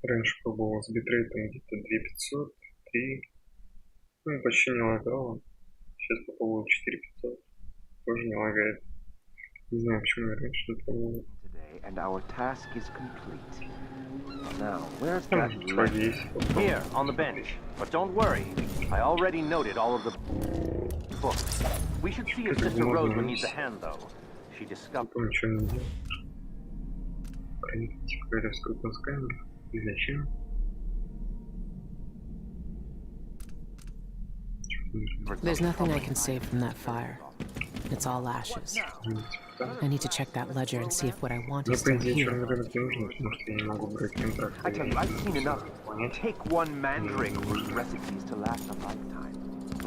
Раньше пробовал с битрейтом где-то 2500, 3. Ну, почти не лагало. Сейчас попробовал 4500. Тоже не лагает. Не знаю, почему я раньше не пробовал. And our task is complete. Now, where's Там that может ledger? есть. Here, on the bench. But don't worry. I already noted all of the books. We should see if Sister Roseman needs a hand, though. She discovered... Потом ничего не делал. Проверить королевскую плоскамеру. И зачем? There's nothing I can save from that fire. It's all ashes. I need to check that ledger and see if what I want Ну, is по still идее, here. черный рынок не нужен, потому что я не могу брать контракт. I tell you, I've seen enough. Take one mandrake root recipes to last a lifetime.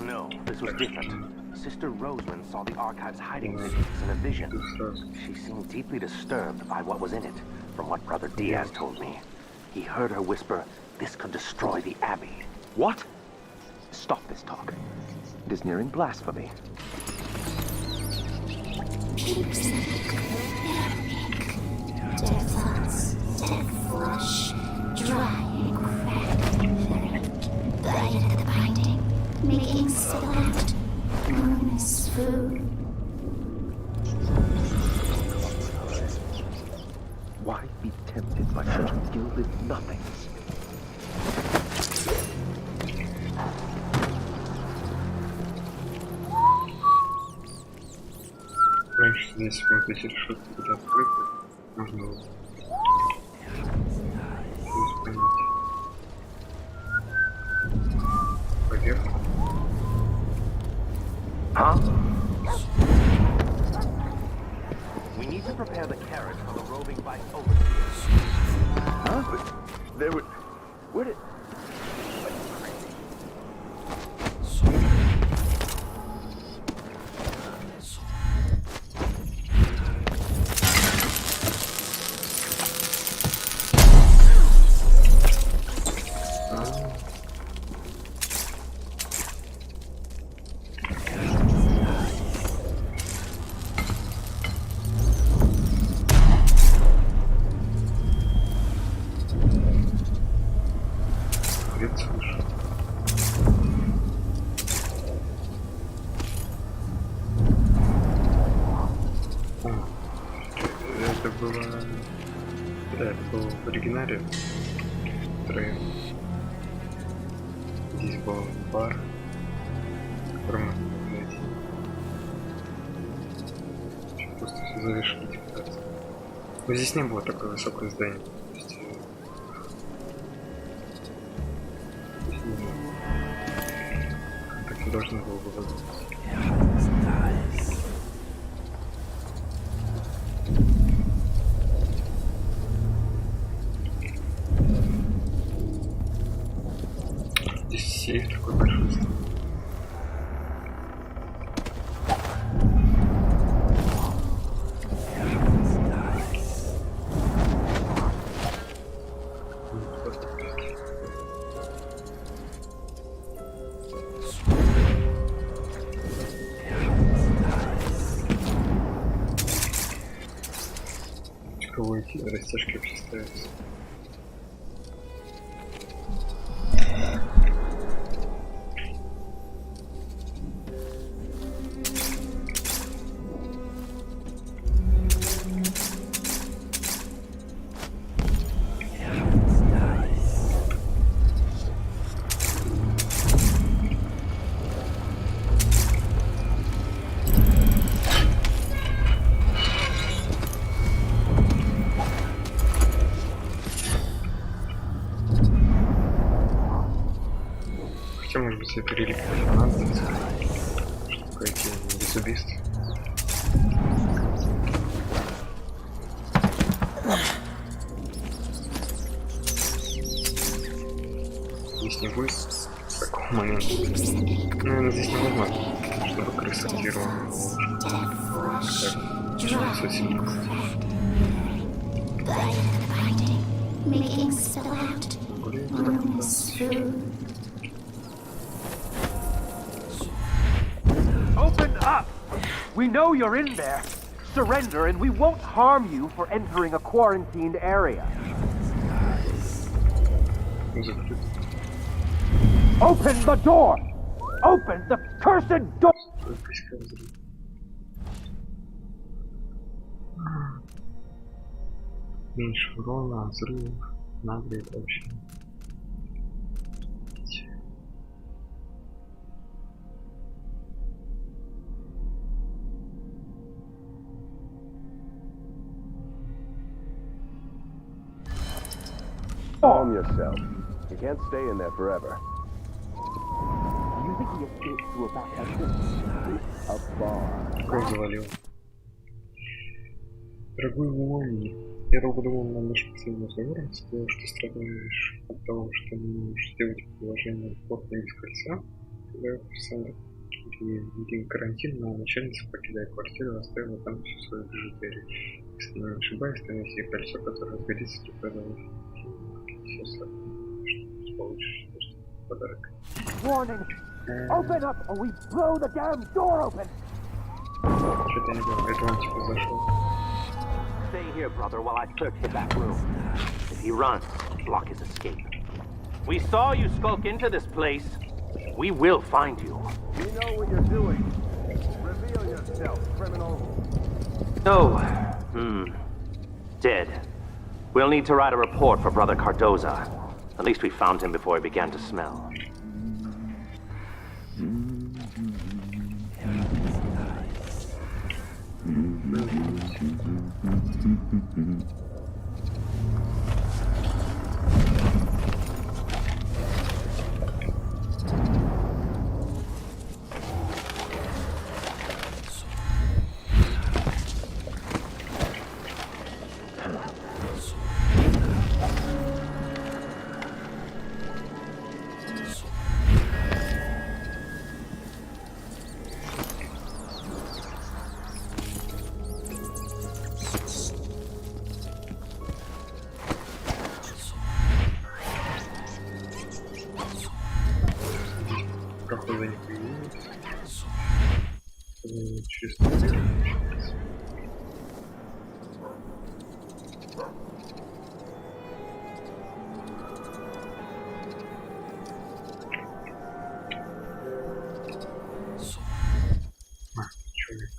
No, this was different. Sister Roseman saw the archive's hiding places in a vision. She seemed deeply disturbed by what was in it, from what Brother Diaz told me. He heard her whisper, this could destroy the Abbey. What? Stop this talk. It is nearing blasphemy. Dead thoughts, dead flesh, dry and cracked. Bite at the binding, making select, known as food. Why be tempted by such gilded nothings? Раньше здесь вот эти решетки были открыты. Можно было понять. Поверх. Huh? We need to prepare the carriage for the roving vice overseer. Huh? But there would... Where did... Свет слышу. Это было... Да, это было в оригинале. Трейн. Здесь был бар, который можно было найти. Просто все завершили декорации. Но здесь не было такое высокое здание. То есть, здесь не было. Так и должно было бы выглядеть. Здесь сейф такой большой стоит. Кого эти растяжки вообще ставятся? Хотя, может быть, это реликвия понадобится, чтобы пройти без убийств. Здесь не будет такого момента. Наверное, здесь невозможно, чтобы крыса активировала ловушку. Так, совсем не Making select, known as food. Open up! We know you're in there. Surrender and we won't harm you for entering a quarantined area. Закрыт. Open the door! Open the cursed door! Только взрыв. Меньше урона, взрывов, нагрет вообще. Calm yourself. You can't stay in there forever. Do you think he escaped through a back exit? A bar. Кровь завалил. Дорогой Луони, я долго думал над нашим последним разговором. Сказал, что страдаешь от того, что не можешь сделать предложение плотно без кольца. Когда официально ввели карантин, но начальница, покидая квартиру, оставила там всю свою бижутерию. Если не ошибаюсь, то неси кольцо, которое сгодится для продавать. Все сравнено, что получишь подарок. Warning! Open up or we blow the damn door open! Что-то не было, это он типа зашел. Stay here, brother, while I search the back room. If he runs, block his escape. We saw you skulk into this place. We will find you. We know what you're doing. Reveal yourself, criminal. No. Dead. We'll need to write a report for Brother Cardoza. At least we found him before he began to smell. Прохода не появилось. Чисто. Человек.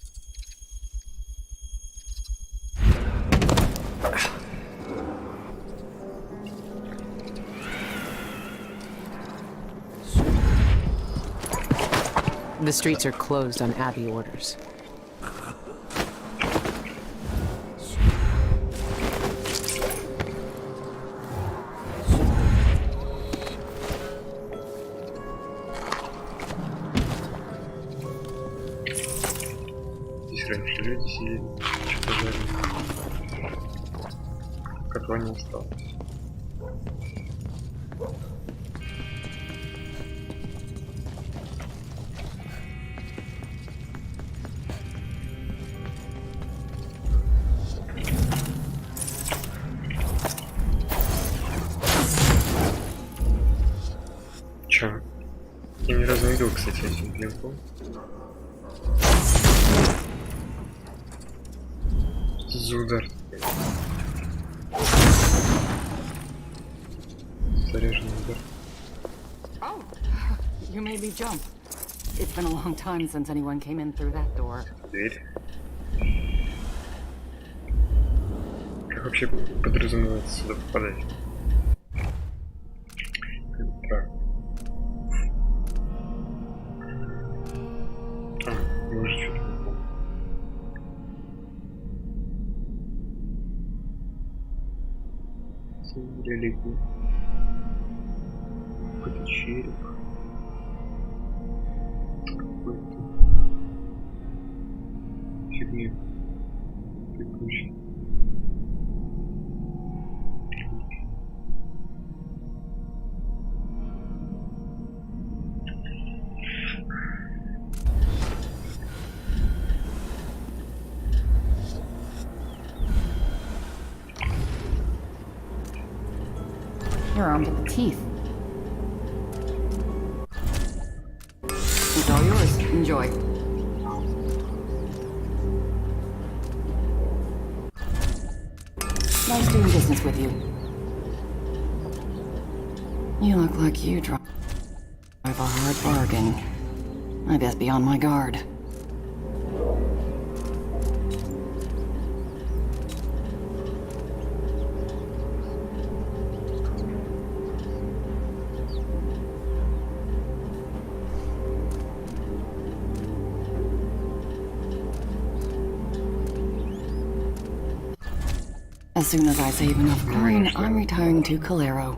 The streets are closed on Abbey orders. Здесь раньше люди сидели, что-то жарили. Котла не осталось. Чё? Я ни разу не видел, кстати, этим блинком. Что за удар такой? Заряженный удар. Oh, you made me jump. It's been a long time since anyone came in through that door. Дверь. Как вообще подразумевается сюда попадать? Так. Я уже что-то не помню. Религия. Какой-то череп. Какой-то фигня. Прикручен. You're armed to the teeth. It's all yours. Enjoy. Nice doing business with you. You look like you drive a hard bargain. I best be on my guard. As soon as I save enough coin, I'm retiring to Calero.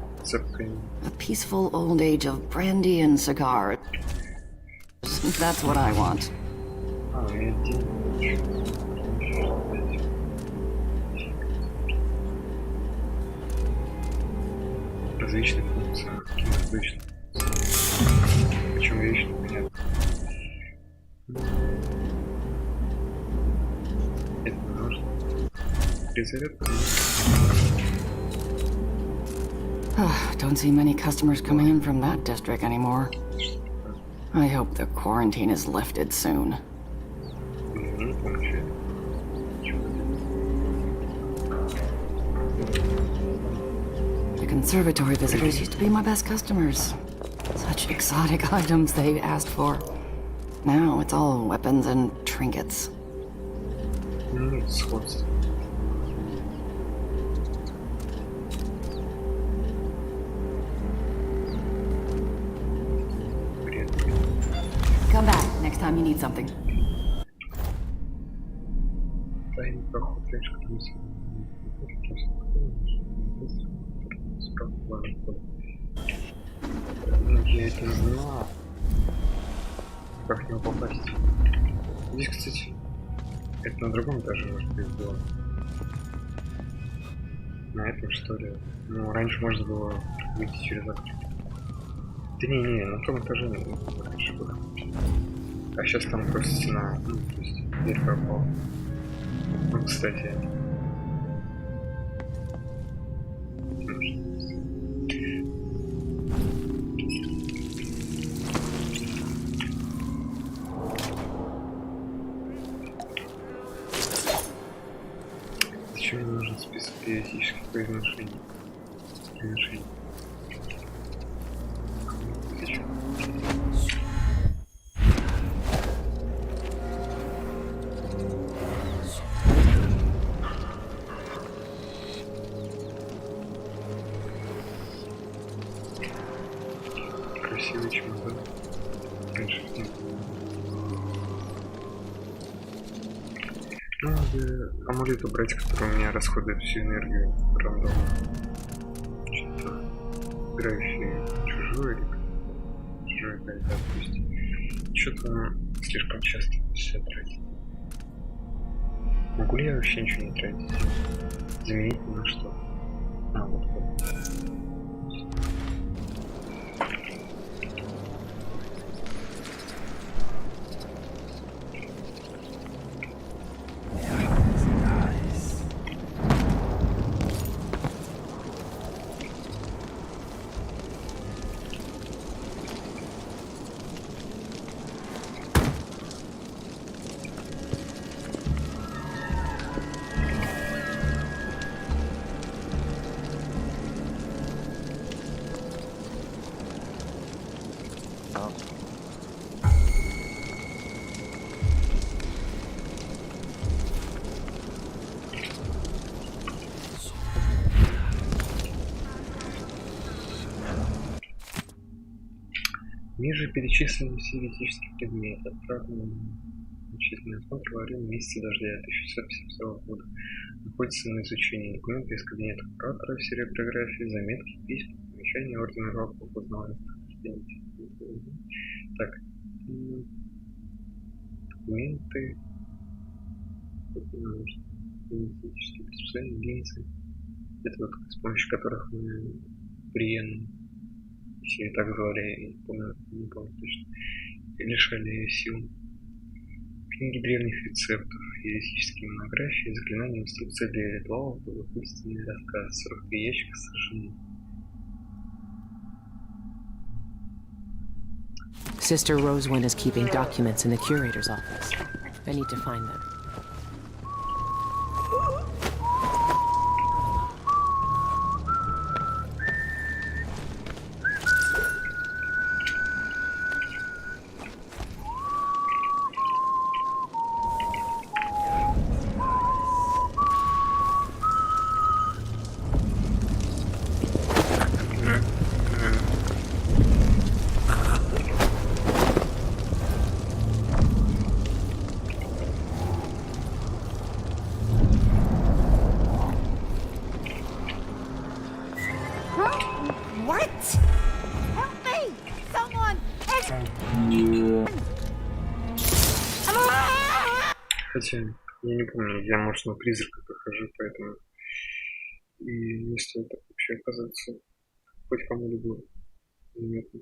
A peaceful old age of brandy and cigars. That's what I want. Различные функции. Различные. Причем вещи непонятно. Это не нужно. Перезарядка. Don't see many customers coming in from that district anymore. I hope the quarantine is lifted soon. The conservatory visitors used to be my best customers. Such exotic items they asked for. Now it's all weapons and trinkets. Сходство. Come back next time you need something. Тайный проход, раньше, который я это не знала. Как в него попасть? Здесь, кстати, это на другом этаже, может быть, было. На этом, что ли? Ну, раньше можно было выйти через окно. Да не, на том этаже раньше было. А сейчас там просто стена, ну, то есть дверь пропала. Ну, кстати. Зачем мне нужен список периодических произношений? Зачем? Красивый чемодан. Раньше нет. Ну, надо амулет убрать, который у меня расходует всю энергию рандомно. Что-то играющий чужой или да, то есть что-то он слишком часто все тратит. Могу ли я вообще ничего не тратить? Заменить на что? А, вот. Ниже перечислены все этические предметы, отправленные на значительный осмотр во время месяца дождя 1652 года. Находится на изучении документы из кабинета куратора, сериографии, заметки, письма, замечания, ордена жалоб, познавания. Так, документы, этические предписания, линзы. Это вот с помощью которых мы приемлем. Если так звали, не помню точно, лишали ее сил. Книги древних рецептов, еретические монографии, заклинания, инструкции для ритуалов, любопытственные рассказы, 40 ящиков сожжены. Sister Rosewin is keeping documents in the curator's office. I need to find them. Хотя, я не помню, я, может, на призрака прохожу, поэтому и не стоит так вообще оказаться хоть кому-либо заметно.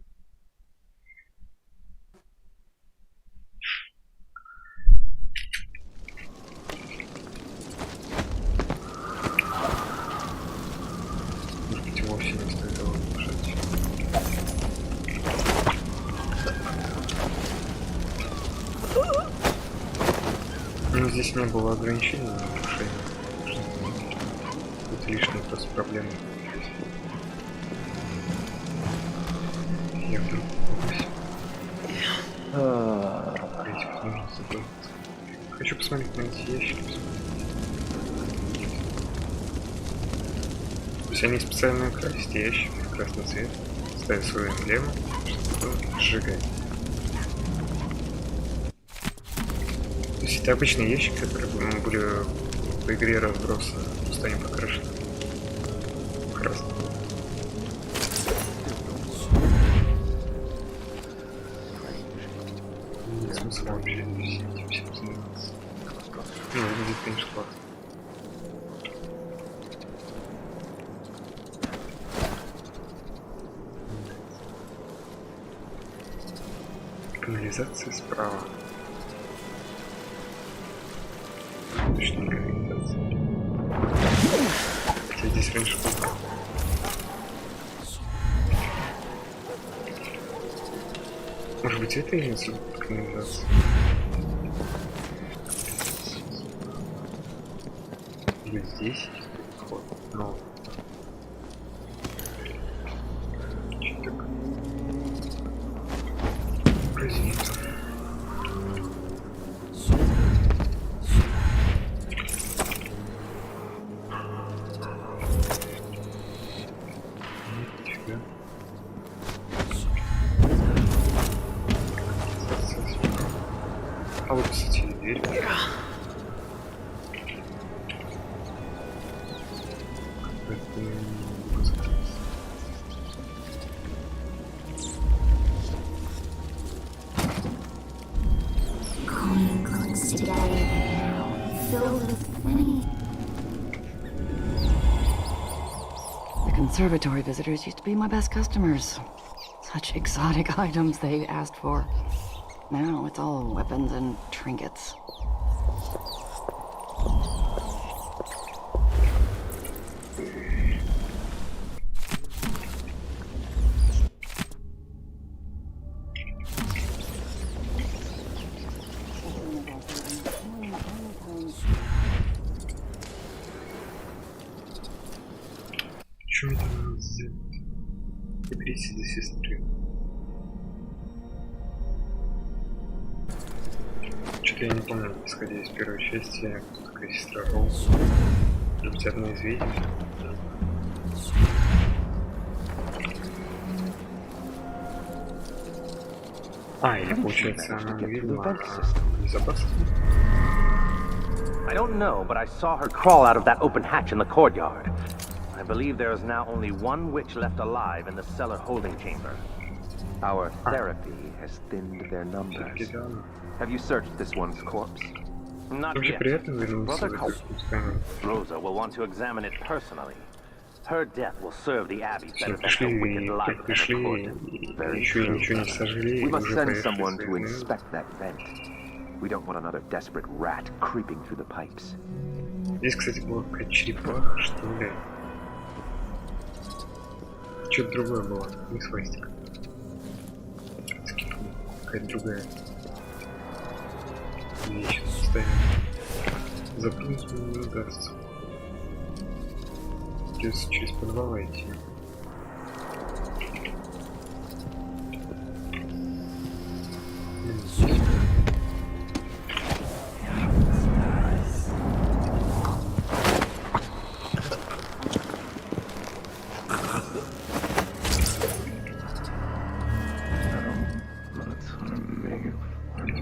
Может быть, вовсе не стоит его нарушать. Но здесь не было ограничений на нарушение. Это лишние просто проблемы. Я вдруг попался. Этих нужно забыть. Хочу посмотреть на эти ящики. То есть они специально красят ящики в красный цвет, ставят свою эмблему, чтобы сжигать. То есть это обычный ящик, который были в игре разбросаны, просто они покрашены красным. Нет смысла вообще всем заниматься. Ну, выглядит, конечно, классно. Канализация справа. Точно канализация. Хотя здесь раньше было. Может быть, это имеется в виду канализация? Или здесь есть вход? Но... Что так? Разница. Нифига. А вот, кстати, и дверь. Coin clicks together, filled with money. The conservatory visitors used to be my best customers. Such exotic items they asked for. Now it's all weapons and trinkets. Что это надо сделать? Доберитесь до сестры. Что-то я не помню, исходя из первой части, кто такая сестра Роуз. Может быть, одна из ведьм? А, или получается она не ведьма, а безопасность? I don't know, but I saw her crawl out of that open hatch in the courtyard. I believe there is now only one witch left alive in the cellar holding chamber. Our therapy has thinned their numbers. Have you searched this one's corpse? Not Вообще yet. приятно вернуться в Brother эту страну. Rosa will want to examine it personally. Her death will serve the Abbey better than her Пришли, wicked life только ever пришли, could. Very еще true, ничего не brother. сожгли, We и must уже send поехали someone to своей inspect that vent. We don't want another desperate rat creeping through the pipes. Здесь, кстати, была какая-то черепаха, что ли. Что-то другое было, не свастика. Скипнула, какая-то другая. Вещь ставим. Запрыгнуть мне не удастся. Придется через подвал идти.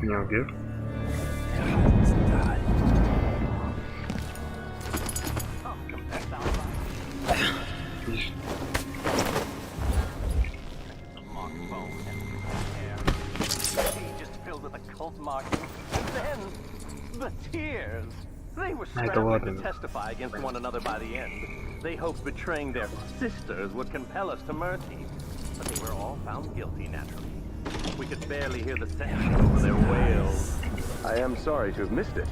Меня убьет? Отлично. filled with occult markings. And then, the tears. They were это scrambling ладно. to testify against one another by the end. They hoped betraying their sisters would compel us to mercy. But they were all found guilty, naturally. We could barely hear the sentencing over their wails. I am sorry to have missed it.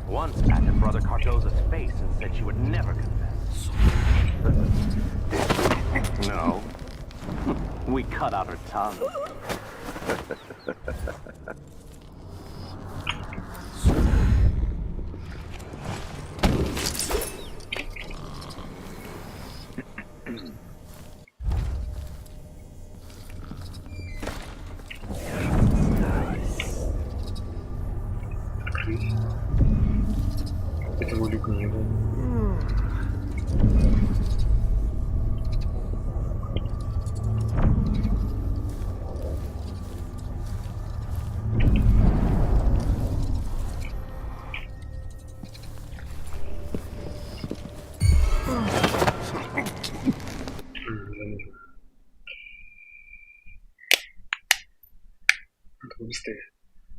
One spat in Brother Cardoza's face and said she would never confess. No. We cut out her tongue. Этого люка не было. Заметил. Надо быстрее.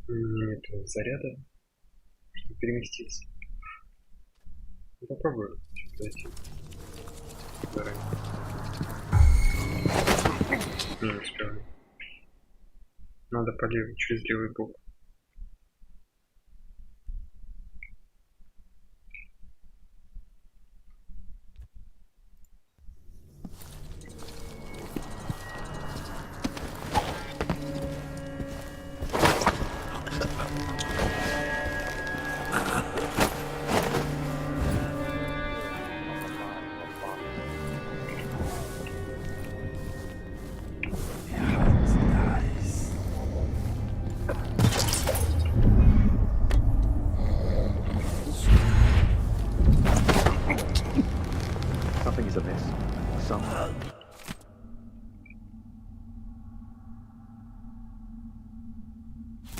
Нет заряда, чтобы переместиться. Ну, попробую зайти. Заранее. Не успел. Надо по левой, через левый бок. Something is amiss. Somehow.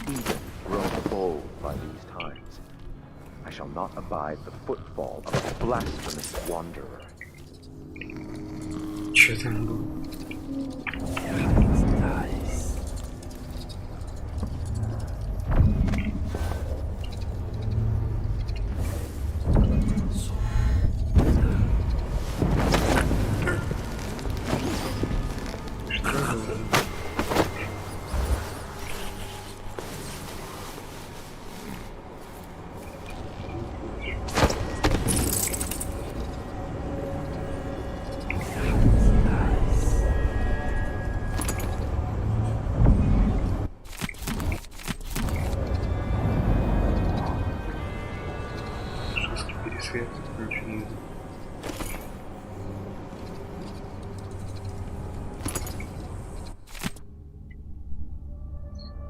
Even grown bold by these times, I shall not abide the footfall of a blasphemous wanderer. Что там было? Пересвет, ничего не видно.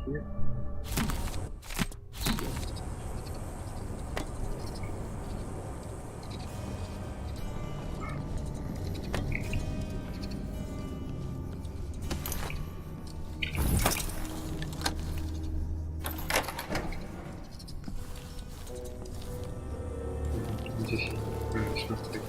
Нет. Здесь надо смотреть.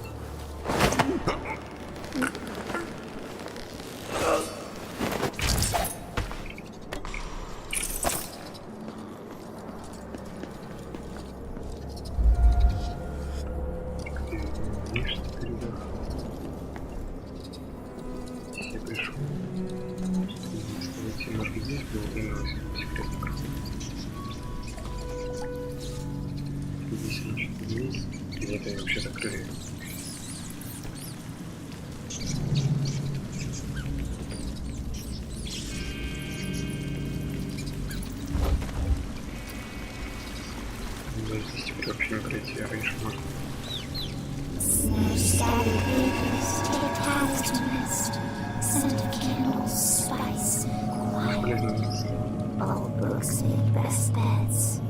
Видишь, что коридор? Здесь я пришел. Если может быть здесь было именно секретно. Здесь ничего не есть. Где-то ее вообще закрыли. Да, здесь теперь вообще не пройти, а раньше можно. Snatch scattered papers, take paths to rest, scent of candles, spice, quiet. Old books make best beds.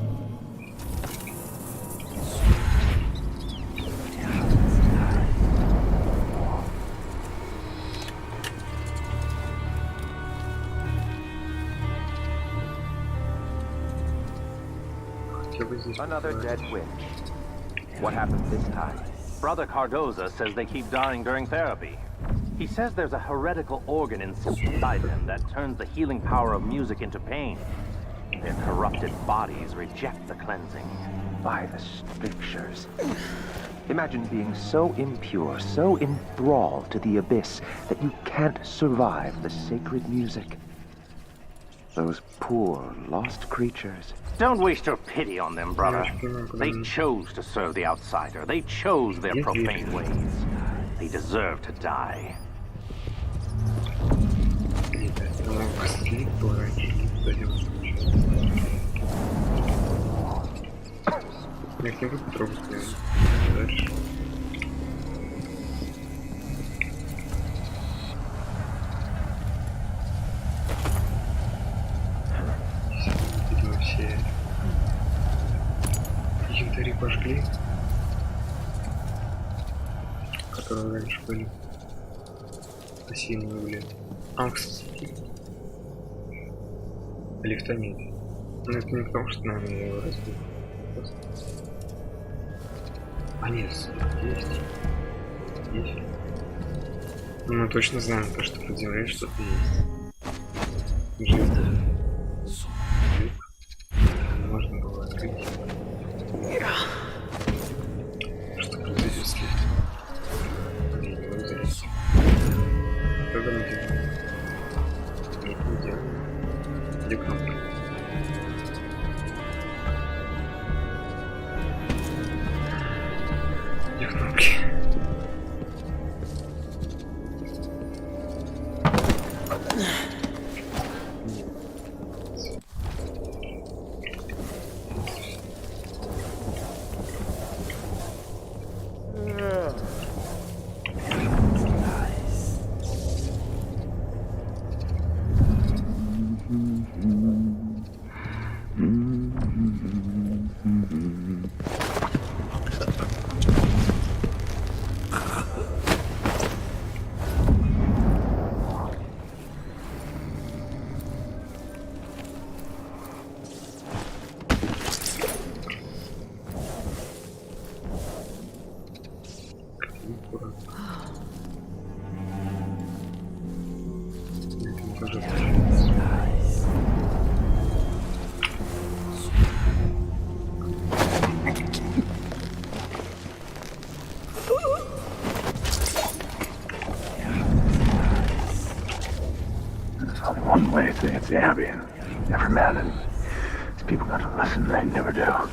Another dead witch. What happened this time? Brother Cardoza says they keep dying during therapy. He says there's a heretical organ inside them that turns the healing power of music into pain. Their corrupted bodies reject the cleansing. By the strictures. Imagine being so impure, so enthralled to the abyss that you can't survive the sacred music. Those poor, lost creatures. Don't waste your pity on them, brother. They chose to serve the outsider. They chose their profane ways. They deserve to die. Я не буду трогать, дальше. Видимо, все янтари пожгли, которые раньше были пассивные угли. А, кстати, лифта нет. Но это не потому, что, наверное, я его разбил. А нет, есть. Есть. Но мы точно знаем то, что под землей что-то есть. Жизнь. Можно было открыть. Что произойдет с лифтом? Не вызовет. Когда мы делаем? Нет, не делаем. Где кнопка? Где кнопки? One way it's the ambient. Never met it. These people got to listen, they never do.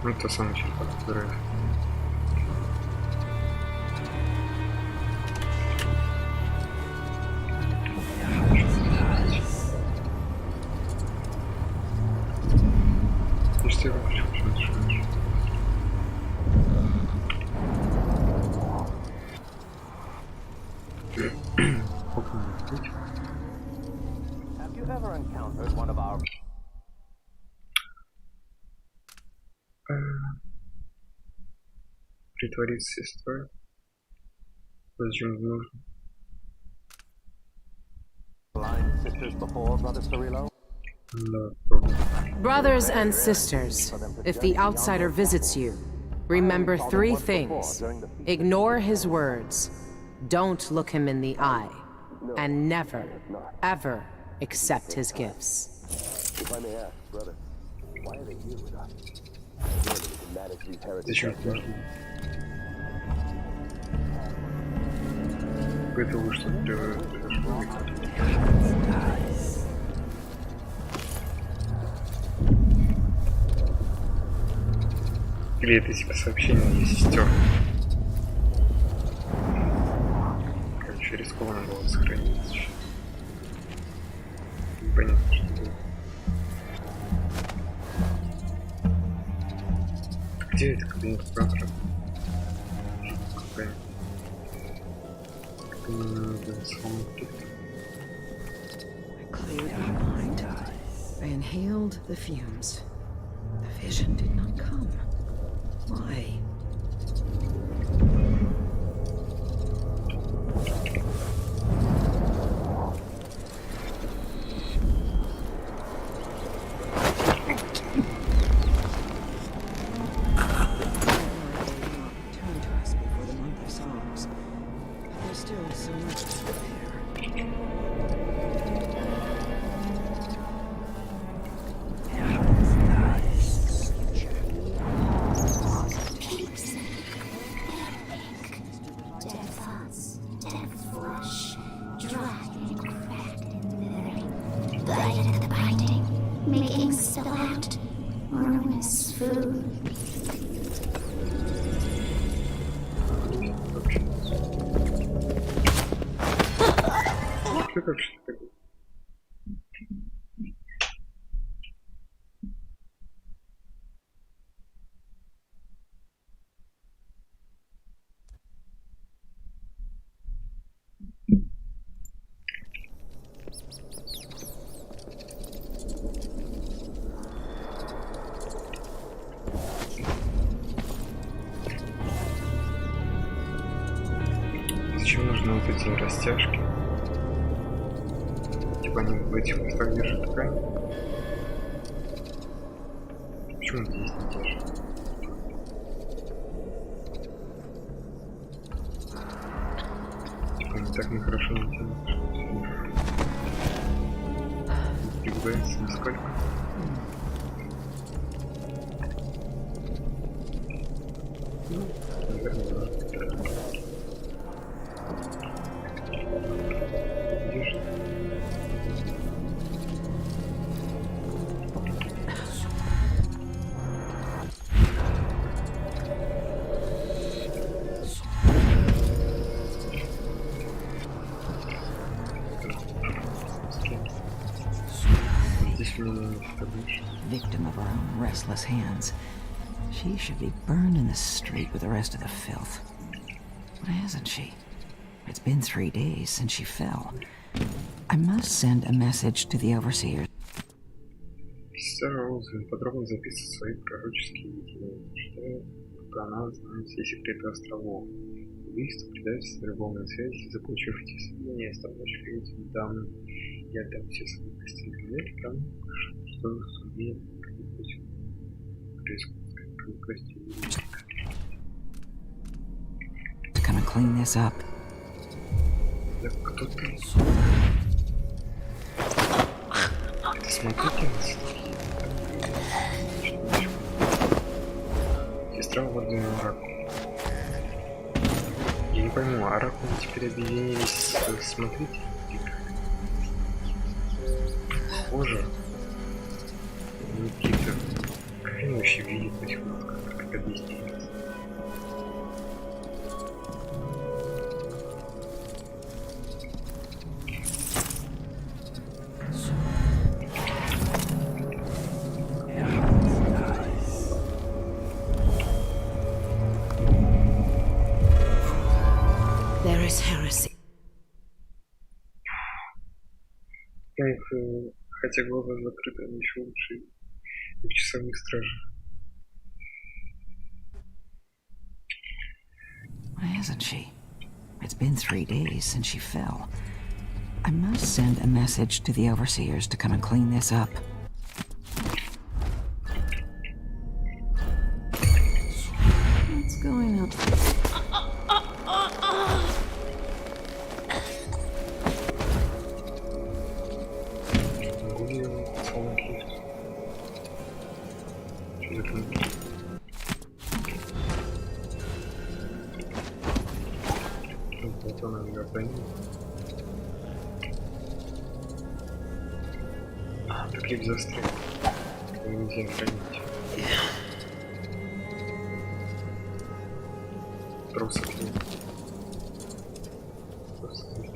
Ну, это самый черпак, который... И что я выключу, Have you ever encountered one of our... Притвориться сестрой? Зачем это нужно? blind sisters before, Brother Cirillo? Brothers and sisters, if the outsider visits you, remember three things. Ignore his words, don't look him in the eye, and never, ever accept his gifts. If I may ask, brother, why are they here with us? Surely we can manage these heretics. Готовы, чтобы произошло. Или это типа сообщение для сестер? Короче, рискованно было сохраниться еще. Непонятно, что было. Где это кабинет куратора? Какая? Салон. inhaled the fumes. The vision did not come. Why? Making select ruinous food. Что как что такое? Зачем нужны вот эти растяжки? Типа они в этих местах держат ткань? Почему это здесь не держит? Типа они так нехорошо натянут, что не пригодится нисколько. Наверное, да. Держит. Здесь мне не больше. Victim of her own restless hands. She should be burned in the street with the rest of the filth. Why hasn't she? It's been 3 days since she fell. I must send a message to the overseer. Сестра Роузвен подробно записывает свои пророческие видения, считая, будто она знает все секреты островов. Убийство, предательство, любовная связь, заполучив эти сведения, я стану этим данным. Я отдам все свои постельные веки тому, что сумеет как-нибудь кости. Gonna clean this up. Да кто ты? Это смотрительница? Сестра Ордена Оракул. Я не пойму, Оракулы теперь объединились с смотрителем? Похоже. Ну, какие-то... Как они вообще видят этих масках? Как это объяснить? There is heresy. Хотя глаза закрыты, они еще лучше, как часовых стражей. Why hasn't she? It's been 3 days since she fell. I must send a message to the overseers to come and clean this up. What's going on? Могу ли я салон лифт? Что за книга? Вот она ее хранит. А, так лифт застрял. Его нельзя хранить. Просто клип. Просто клип.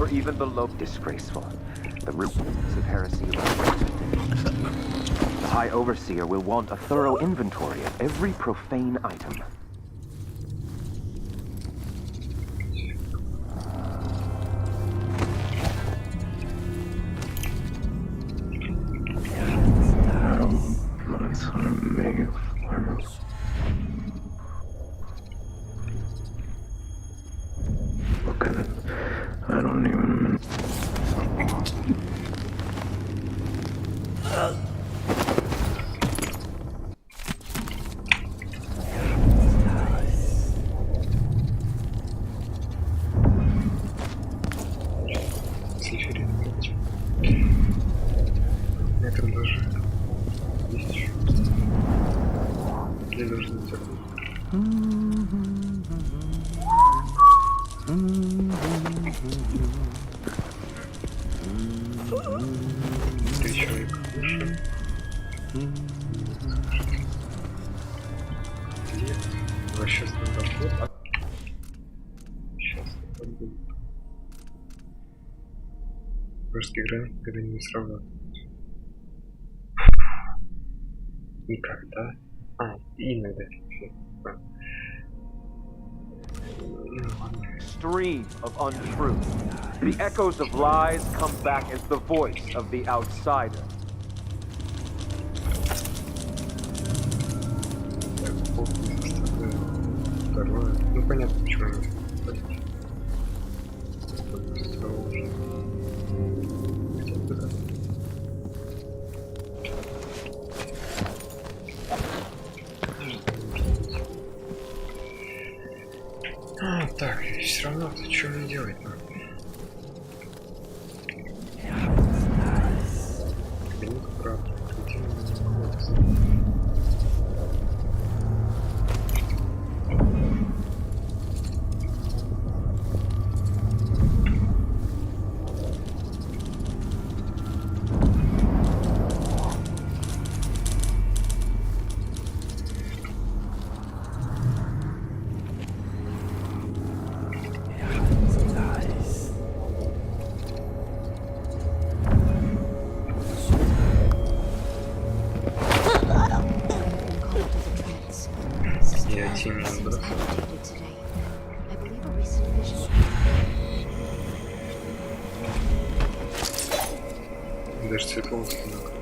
or even the low. Disgraceful. The roots of heresy were protected. The High Overseer will want a thorough inventory of every profane item. That's what I'm making for. Okay, I don't even. На этом даже есть еще. Не должно быть такого. Три человека выше. Два сейчас на доход. Сейчас это будет. Вражеские гранаты никогда не срабатывают. Никогда. Иногда. Stream of untruth. The echoes of lies come back as the voice of the outsider. Второе. Ну понятно, почему они так, все равно, то что мне делать надо? Кабинет правда. Я тени отбросил. Даже светло установка.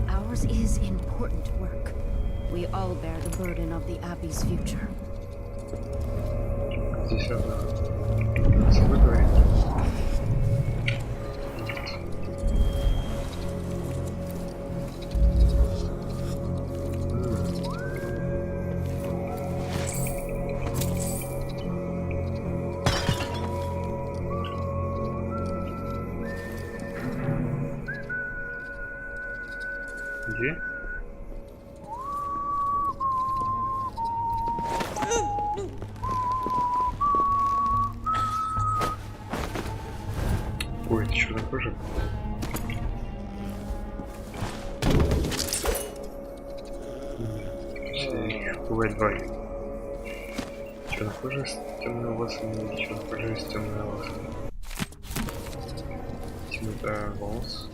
Ours is important work. We all bear the burden of the Abbey's future. Здесь одна. Собой говорит. Где? Ой, это что такое же? Бывает два. Что похоже с темными волосами, что похоже с темными волосами. Темнота волос.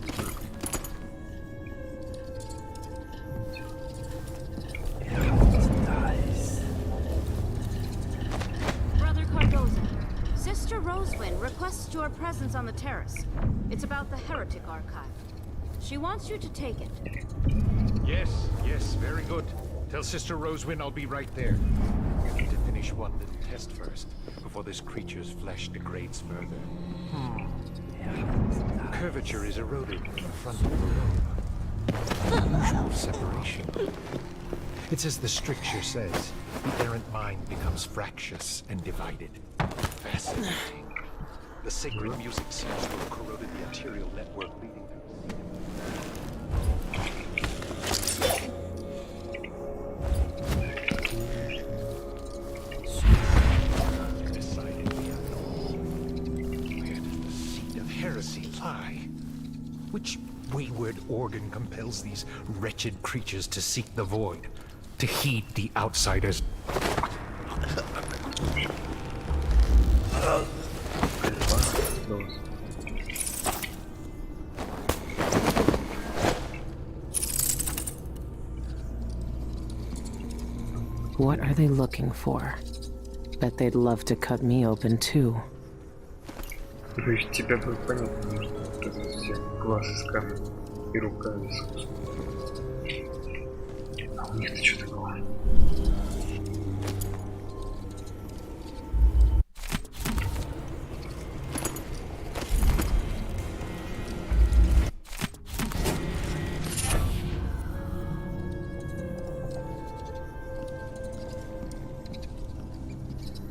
Sister Rosewind requests your presence on the terrace. It's about the Heretic Archive. She wants you to take it. Yes, very good. Tell Sister Rosewind I'll be right there. We need to finish one little test first, before this creature's flesh degrades further. Curvature is eroded in the front of the robe. Unusual separation. It's as the stricture says, the errant mind becomes fractious and divided. Fascinating. The sacred music seems to have corroded the arterial network leading to decidedly unknown. Where does the seed of heresy lie? Which wayward organ compels these wretched creatures to seek the void, to heed the outsiders. What are they looking for? Bet they'd love to cut me open too. Ну и тебя будет понятно, нужно развести глаз из камня и рука из куска. А у них-то что такое?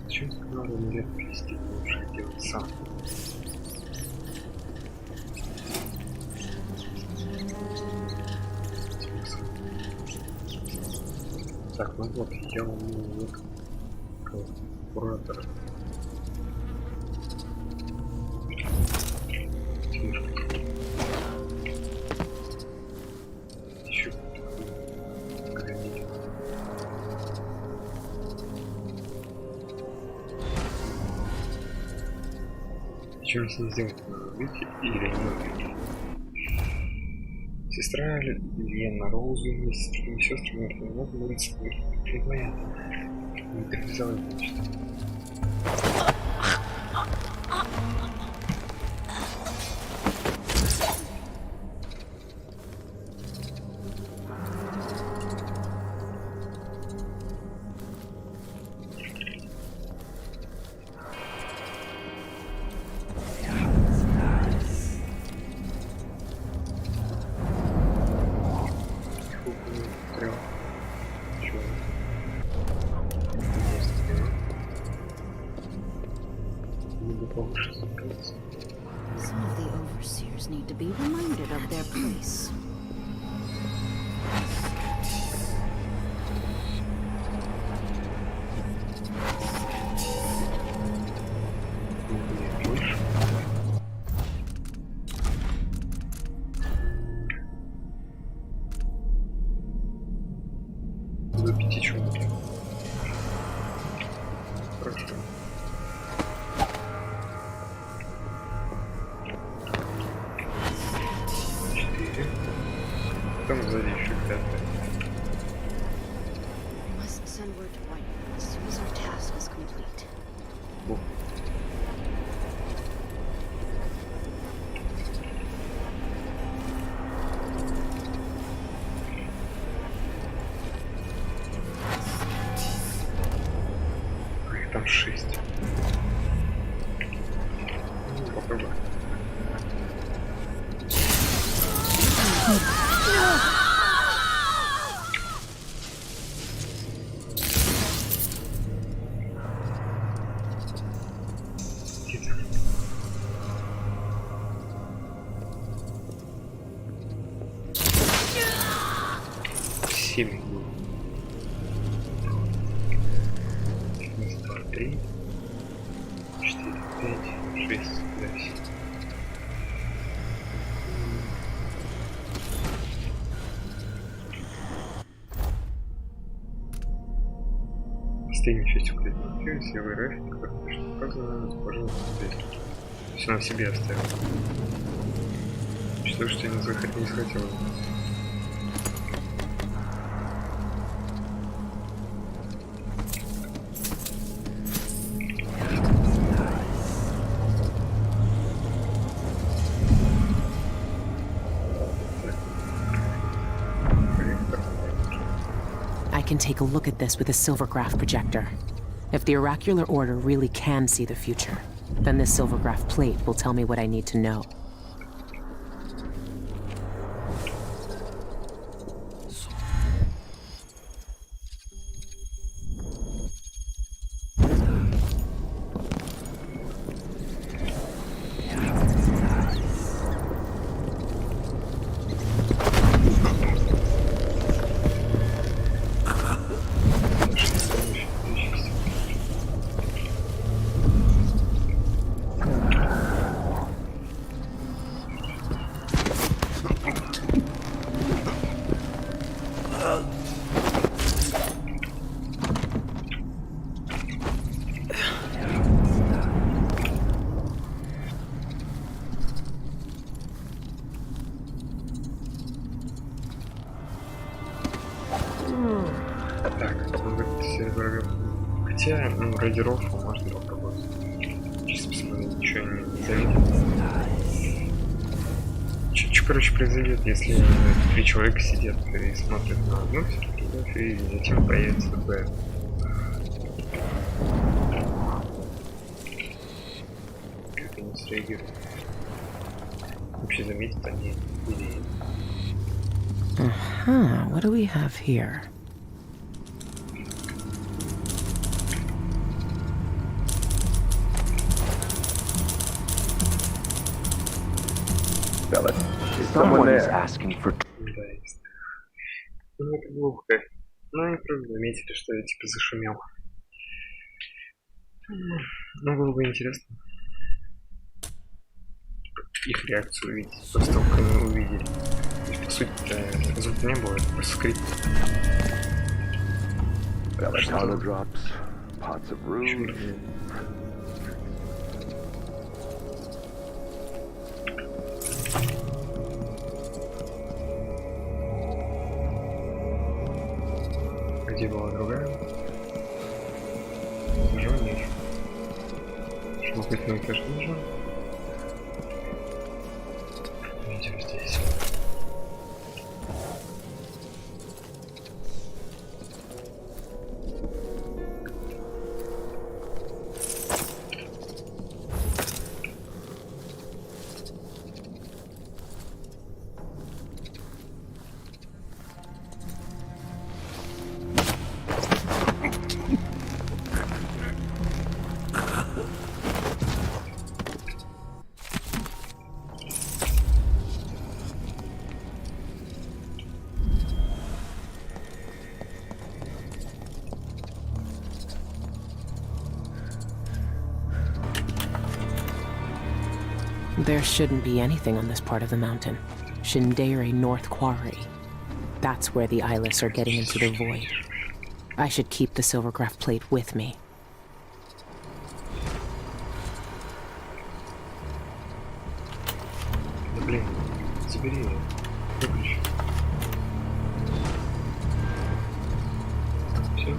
Зачем сказал, мне привести, лучше делать сам? Так, ну вот, я умею куратора. Еще что с ним сделать? Выйти или не выйти? Сестра Лена Роузу вместе с другими сестрами мертвым молится непонятно. Нейтрализовать, значит. Some of the overseers need to be reminded of their place. Выпейте чего-то. Хорошо. Там сзади еще пятая. Must send word to White as soon as our task is complete. Их там 6. Ну, попробуй. Семь. Раз, два, три, 4, 5, 6, 8. Последняя часть укрепленного фьюз, я выращиваю, как точно указано, расположение здесь. То есть она в себе оставила. Считаю, что я не захотел. I can take a look at this with a silvergraph projector. If the oracular order really can see the future, then this silvergraph plate will tell me what I need to know. врагов. Хотя, ну, ради рофла можно попробовать. Сейчас посмотрим, ничего не заметил. Что, короче, произойдет, если 3 человека сидят и смотрят на одну фотографию, и затем появится другая. Как они среагируют? Вообще заметят они или... Huh, what do we have here? Bella, is someone Someone is there? asking for... Да, есть. Ну, это глупо как. Ну, они просто заметили, что я типа зашумел. Ну, было бы интересно их реакцию увидеть, после того, как они увидели. То есть, по сути, звука не было, это просто скрипт. Belladonna drops, pots of rouge. Где была другая? Нажал ниже. Любопытную тоже нажал. Видим здесь. There shouldn't be anything on this part of the mountain. Shindere North Quarry. That's where the eyeless are getting into the void. I should keep the silvergraph plate with me. Да блин, забери ее. Выключи. Все.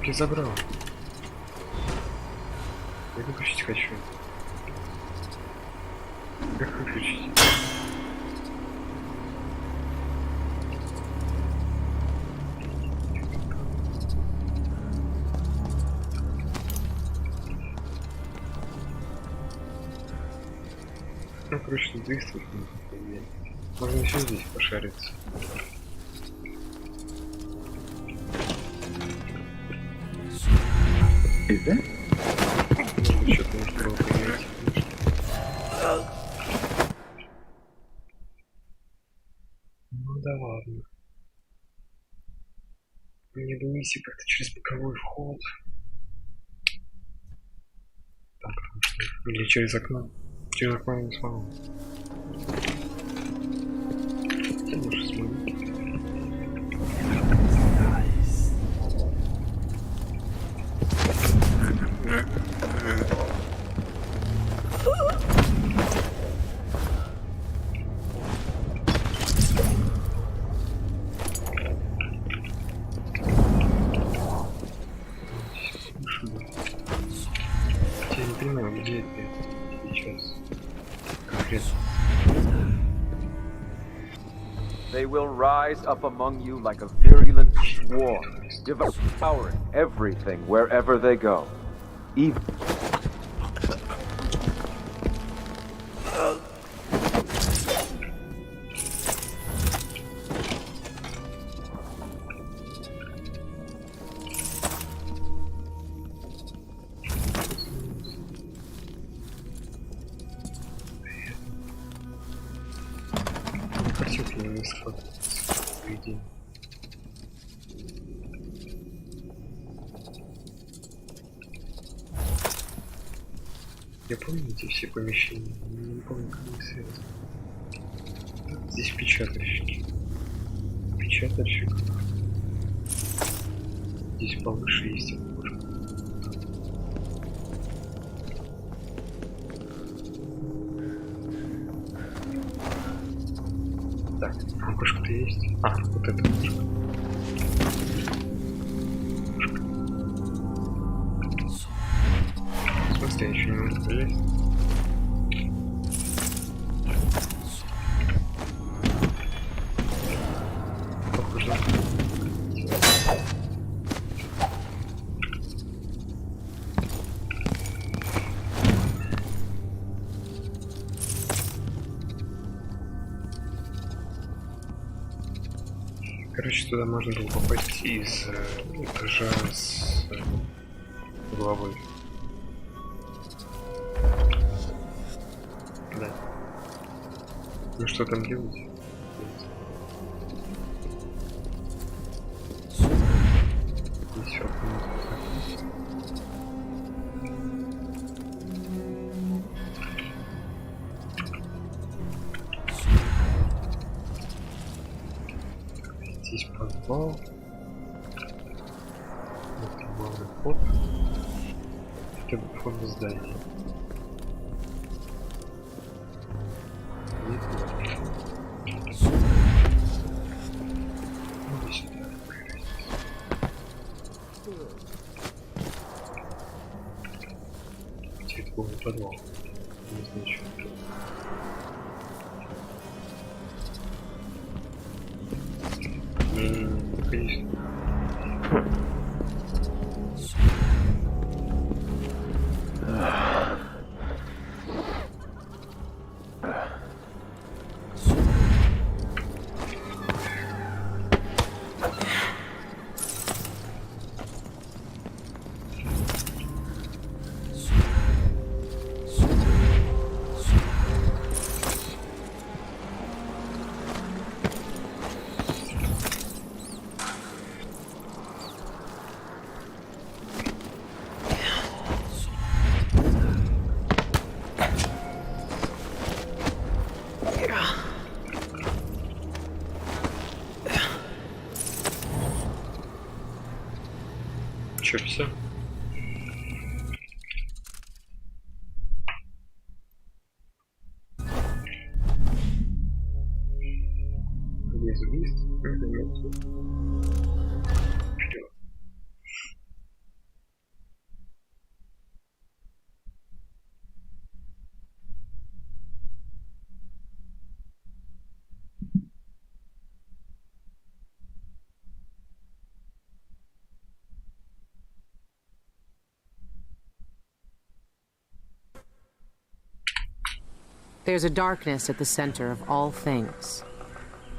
Я забрал. Я выключить хочу. Как выключить? Ну, короче, быстро. Можно еще здесь пошариться. Is that? Что-то можно было поменять. Ну да ладно. Мне бы миссия как-то через боковой вход. Там, потому что... Или через окно. Через окно я не смогу. Я лучше смогу. Я не понимаю, где это сейчас конкретно. They will rise up among you like a virulent swarm, devouring everything wherever they go. Even Хотел к нему сфоткаться, по идее. Я помню эти все помещения, но не помню, как они связаны. Здесь печатальщики. Печатальщик. Здесь повыше есть окошко. Окошко-то есть. А, вот это окошко. В смысле, я еще не могу залезть? Похоже. Короче, туда можно было попасть из этажа с головой. Да. Ну что там делать? И все. Здесь подвал. Это главный вход. Это вход в здание. Это был подвал. Не знаю, что это. Не конечно. Чё, все? Вниз, вниз. Вперед. There's a darkness at the center of all things.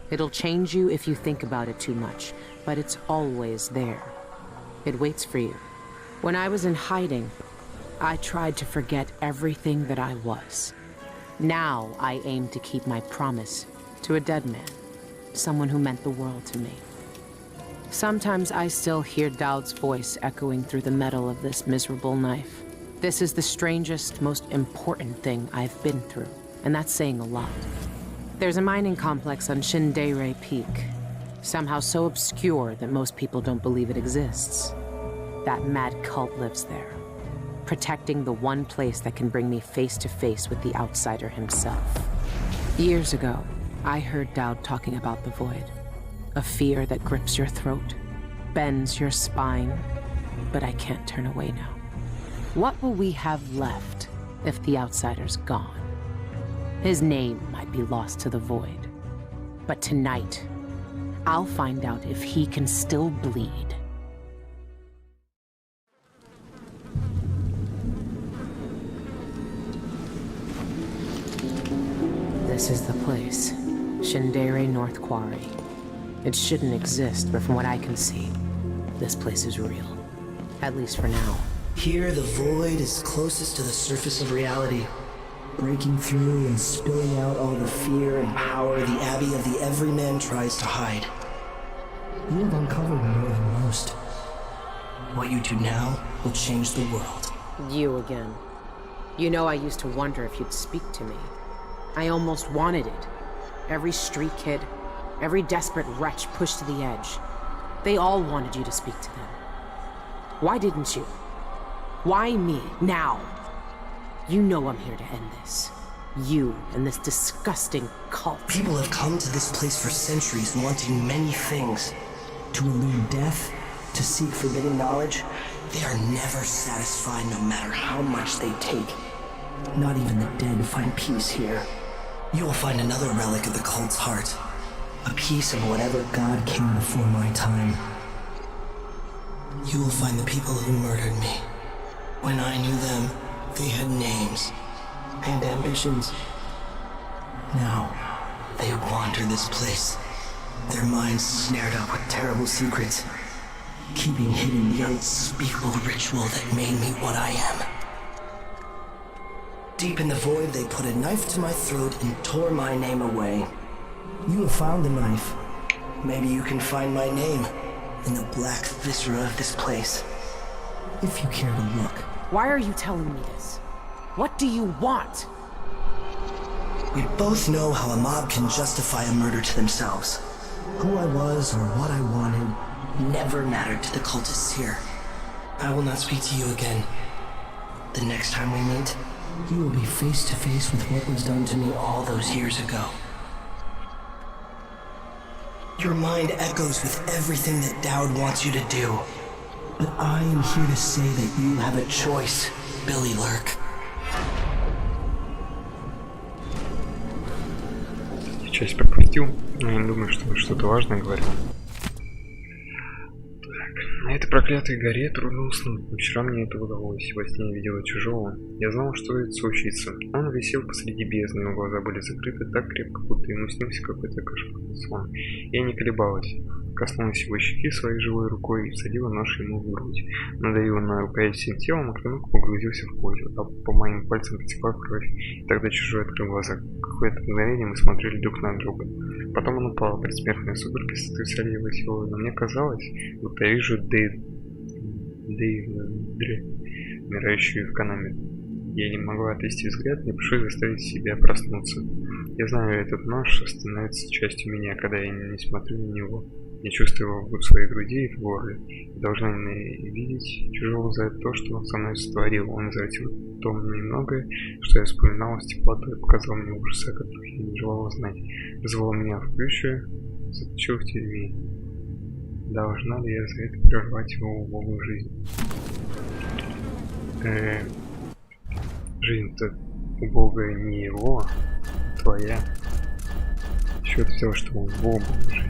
It'll change you if you think about it too much, but it's always there. It waits for you. When I was in hiding, I tried to forget everything that I was. Now I aim to keep my promise to a dead man, someone who meant the world to me. Sometimes I still hear Dowd's voice echoing through the metal of this miserable knife. This is the strangest, most important thing I've been through, and that's saying a lot. There's a mining complex on Shindere Peak, somehow so obscure that most people don't believe it exists. That mad cult lives there, protecting the one place that can bring me face to face with the outsider himself. Years ago, I heard Dowd talking about the void, a fear that grips your throat, bends your spine, but I can't turn away now. What will we have left if the outsider's gone? His name might be lost to the void, but tonight, I'll find out if he can still bleed. This is the place, Shindere North Quarry. It shouldn't exist, but from what I can see, this place is real. At least for now. Here, the void is closest to the surface of reality, breaking through and spilling out all the fear and power the Abbey of the Everyman tries to hide. You have uncovered more than most. What you do now will change the world. You again. You know I used to wonder if you'd speak to me. I almost wanted it. Every street kid, every desperate wretch pushed to the edge. They all wanted you to speak to them. Why didn't you? Why me, now? You know I'm here to end this. You and this disgusting cult. People have come to this place for centuries wanting many things. To elude death, to seek forbidden knowledge. They are never satisfied no matter how much they take. Not even the dead find peace here. You will find another relic of the cult's heart. A piece of whatever god came before my time. You will find the people who murdered me. When I knew them, they had names and ambitions. Now, they wander this place. Their minds snared up with terrible secrets, keeping hidden the unspeakable ritual that made me what I am. Deep in the void, they put a knife to my throat and tore my name away. You have found the knife. Maybe you can find my name in the black viscera of this place, if you care to look. Why are you telling me this? What do you want? We both know how a mob can justify a murder to themselves. Who I was or what I wanted never mattered to the cultists here. I will not speak to you again. The next time we meet, you will be face to face with what was done to me all those years ago. Your mind echoes with everything that Dowd wants you to do. But I am here to say that you have a choice, Billy Lurk. Часть пропустил, но я не думаю, что что-то важное говорил. На этой проклятой горе трудно уснуть, но вчера мне это удалось. Во сне я видела чужого. Я знала, что это случится. Он висел посреди бездны, его глаза были закрыты так крепко, будто ему снился какой-то кошмарный сон. Я не колебалась. Коснулась его щеки своей живой рукой и всадила нож ему в грудь. Надавила на рукоять всем телом, а клинок погрузился в кожу, а по моим пальцам потекла кровь. И тогда чужой открыл глаза. Какое-то мгновение мы смотрели друг на друга. Потом он упал, предсмертные судороги сотрясали его тело, но мне казалось, будто я вижу Дэйвдре, умирающую в канаме. Я не могла отвести взгляд, мне пришлось заставить себя проснуться. Я знаю, этот нож становится частью меня, когда я не смотрю на него. Я чувствую его в своей груди и в горле. Я должна видеть чужого за то, что он со мной сотворил. Он извратил то немногое, что я вспоминала с теплотой, показал мне ужасы, о которых я не желала знать. Вызвал меня в плющую, заточил в тюрьме. Должна ли я за это прервать его убогую жизнь? Жизнь-то убогая не его, а твоя. Еще ты взял, что он в убогую жизнь.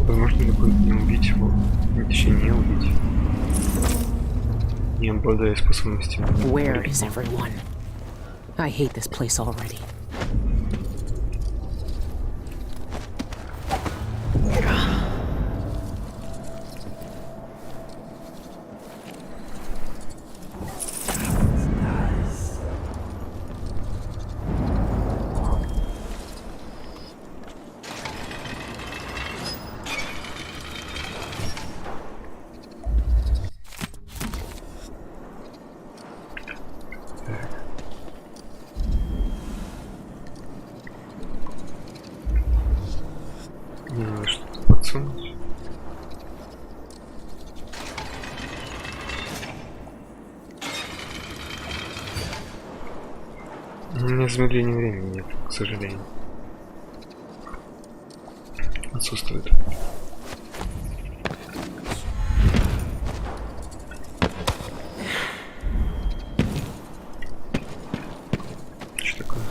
Возможно ли будет не убить его, точнее не убить, не обладая способностями. Where is everyone? I hate this place already. Мне надо что-то подсунуть. У меня замедления времени нет, к сожалению. Отсутствует. Что такое?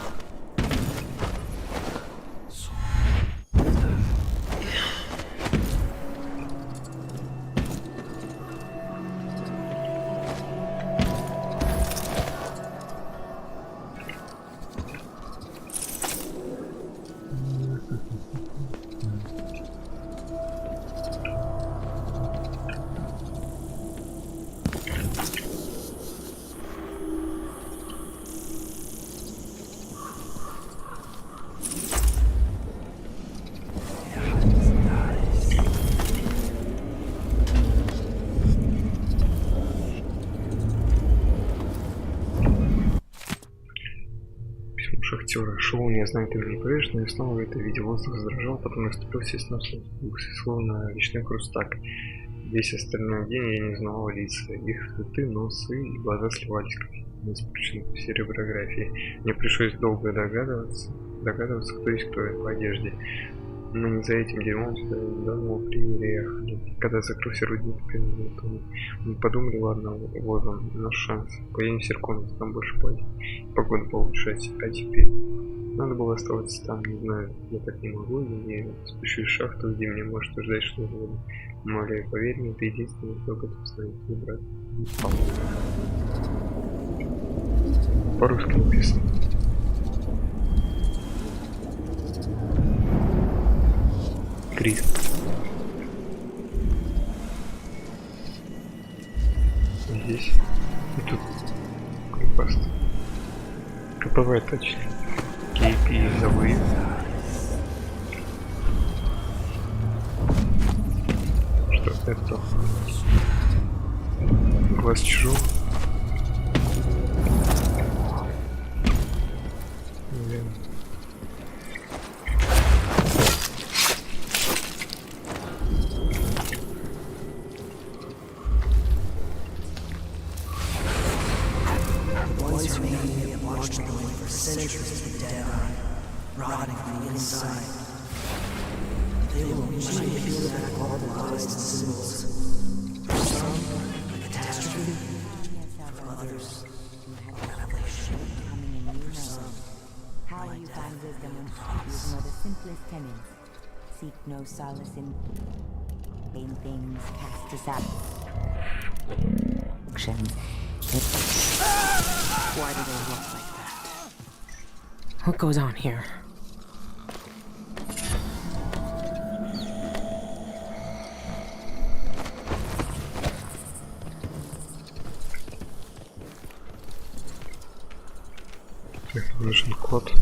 актера. Шел, не знаю, ты мне поверишь, но я снова это видел. Воздух задрожал, потом наступил естественно, словно речной хрустак. Весь остальной день я не знал лица. Их цветы, носы и глаза сливались, как испорченные в серебрографии. Мне пришлось долго догадываться, кто есть кто по одежде. Мы не за этим дерьмом сюда давно приехали. Когда закрылся рудник, мы подумали, ладно, вот он, наш шанс. Поедем в Серконус, там больше погода получше, а теперь... Надо было оставаться там, не знаю, я так не могу, я не спущусь в шахту, где мне может ждать что угодно. Умоляю, поверь мне, ты единственный, кто готов становиться, твой брат. По-русски написано. Крист. Здесь и тут крепост. КПВ точно. KP за выезд. Что это? Глаз чужого. Наверное. Once remaining have watched the way for centuries the dead are, rotting from the inside. They will eventually peel back all the lies and symbols. For some, a catastrophe. For others, revelation. For some, How you find wisdom when using are the simplest tenets. Seek no solace in vain things cast aside. Why do they look like that? What goes on here? Так, нужен код.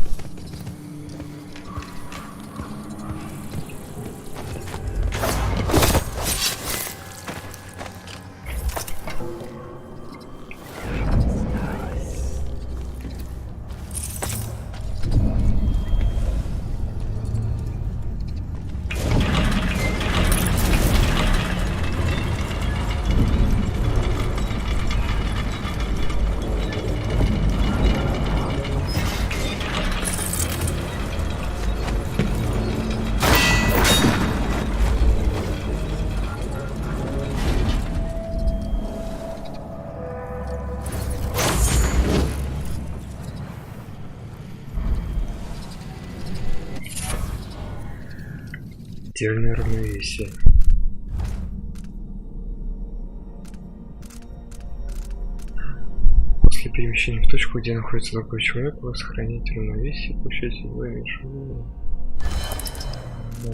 Идеальное равновесие. После перемещения в точку, где находится другой человек, вы сохраняете равновесие, получаете его меньше. Да.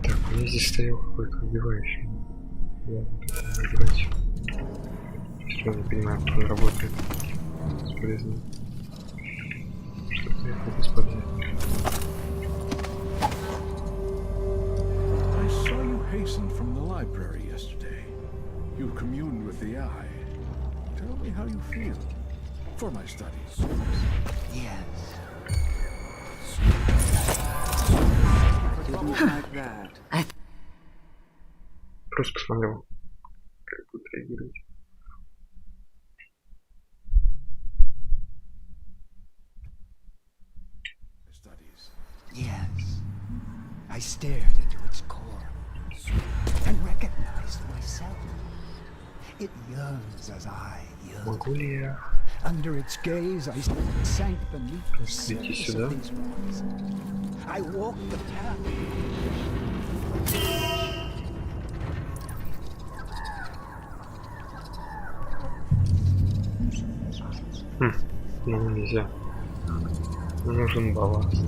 Так, у меня здесь стоял какой-то убивающий. Ладно, как играть. Все равно не понимаю, как он работает. Бесполезно. Что-то это бесполезно. I saw you hasten from the library yesterday. You communed with the eye. Tell me how you feel. For my studies. Yes. Просто посмотрел, как будет реагировать. Yes. I stared into its core and recognized myself. It yearns as I yearn. Under its gaze, I sank beneath the surface of these rocks. I walked the path. Ну, нельзя. Нужен баланс.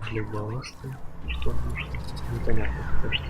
Для балласта что нужно? Непонятно пока что.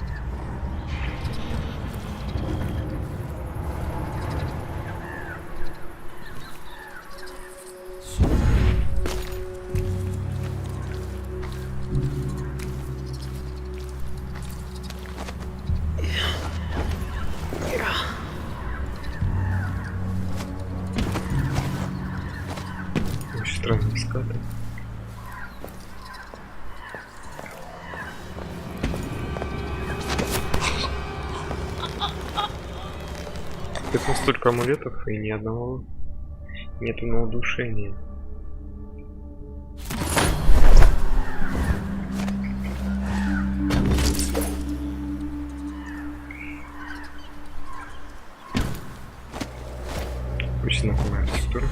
Это столько амулетов и ни одного нету на удушение. Очень знакомая архитектура.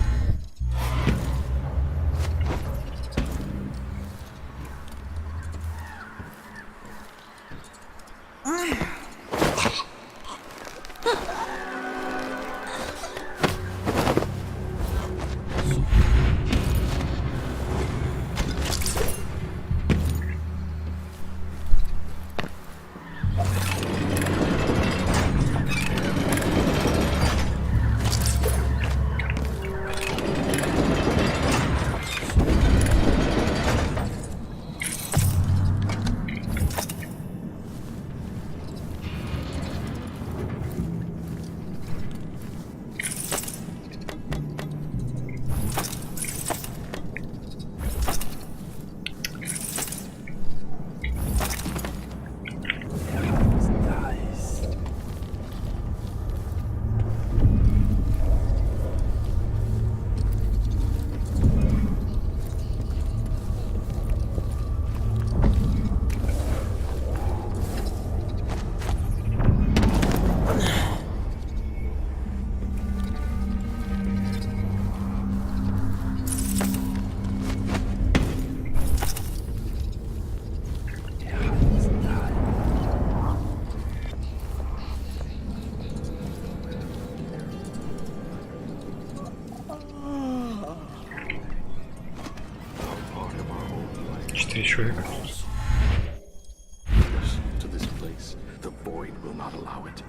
To this place, the void will not allow it.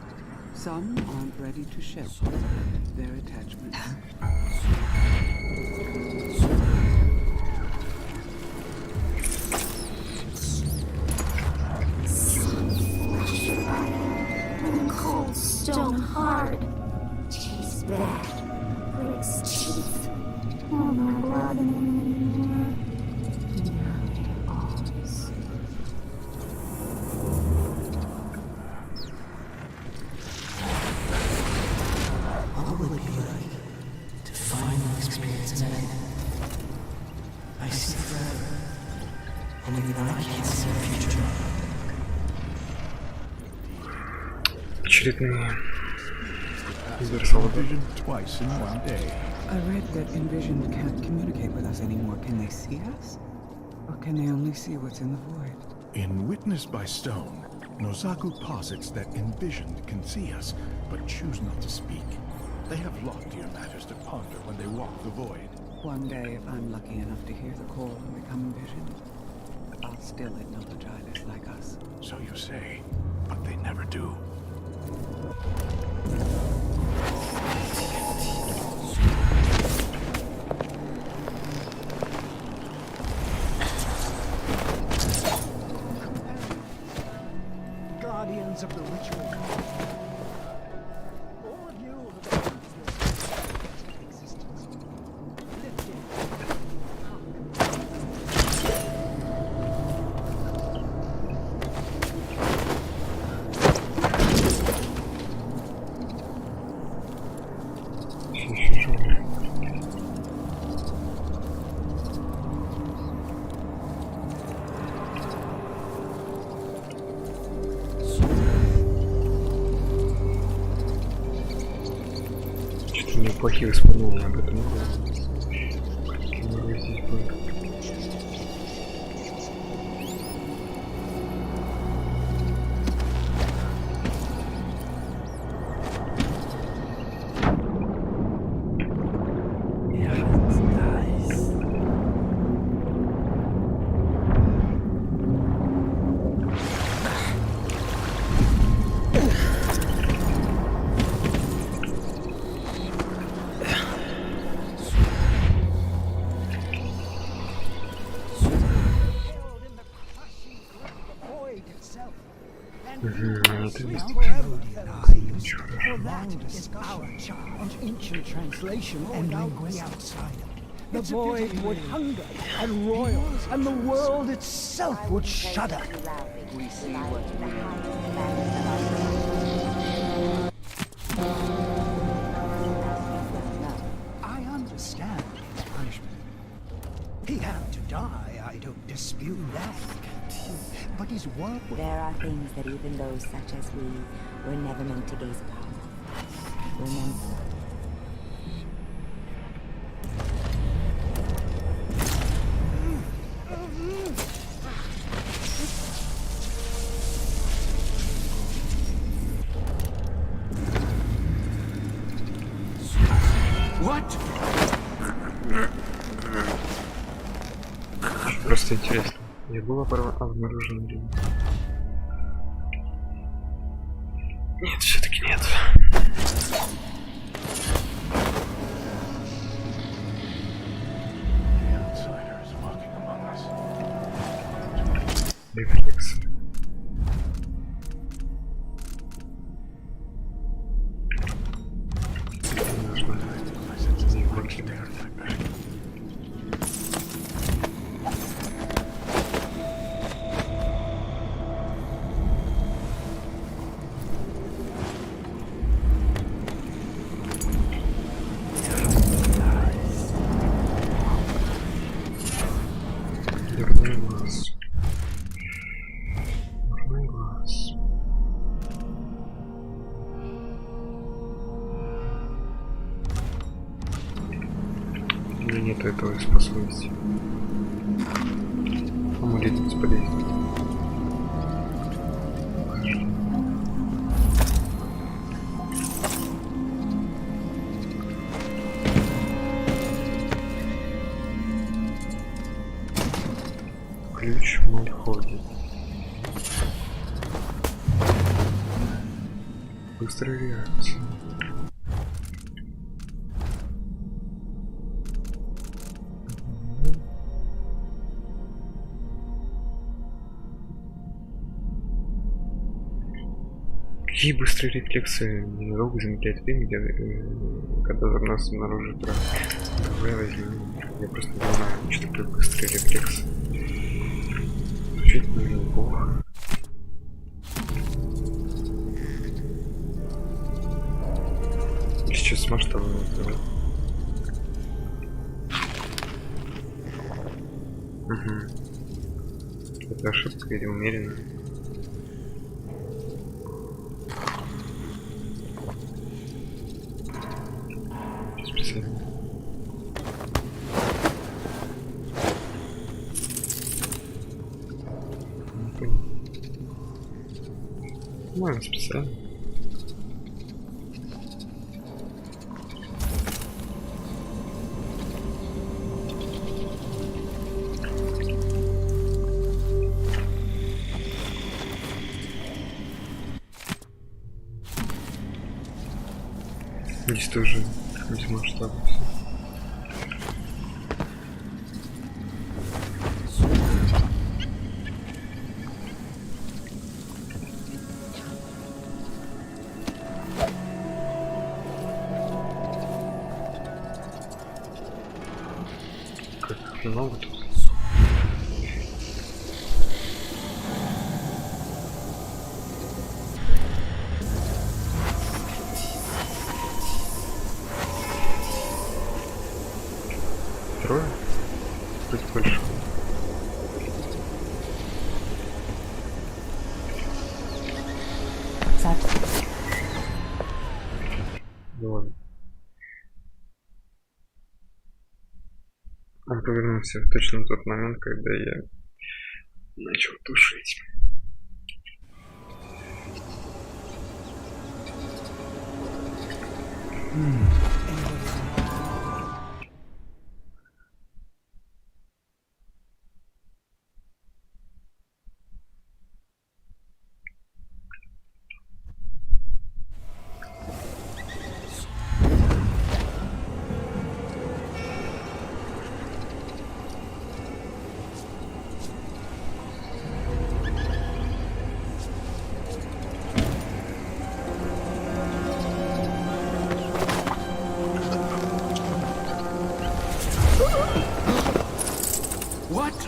Some aren't ready to shelter their attachments. Cold stone hard. Tastes bad. Breaks teeth. Oh my blood anymore. What would it be like to finally experience an end? I see forever. Only that I can't see the future. Очередные Envisioned twice in one day. I read that Envisioned can't communicate with us anymore. Can they see us? Or can they only see what's in the void? In Witnessed by Stone, Nozaku posits that Envisioned can see us, but choose not to speak. They have loftier matters to ponder when they walk the void. One day, if I'm lucky enough to hear the call and become Envisioned, I'll still acknowledge Eyeless like us. So you say, but they never do. Guardians of the ritual. All of you have existence. Lifted. Что-то неплохие воспоминания об этом городе. Здесь было. Ancient translation and language outside. The void would hunger and roil, and the world itself would shudder. We see what These were... There are things that even those such as we were never meant to gaze upon. Remember. What? Просто интересно. Я был обнаружен или нет? Нет, все-таки нет. Рефлекс. Дурной глаз. Дурной глаз. У меня нет этого способности. Амулет бесполезен. Ключ в Мальходе. Быстрая реакция. Какие быстрые рефлексы ненадолго замедляют время, когда нас обнаружит враг. Давай возьмем. Я просто не знаю, что такое быстрый рефлекс. Звучит неплохо. Сейчас масштабно сделать. Угу. Это ошибка или умеренно? Специально. Ну, специально. Здесь тоже без масштаба все. Как много тут. Трое? Быть больше. Да ладно. Он повернулся в точно тот момент, когда я начал тушить.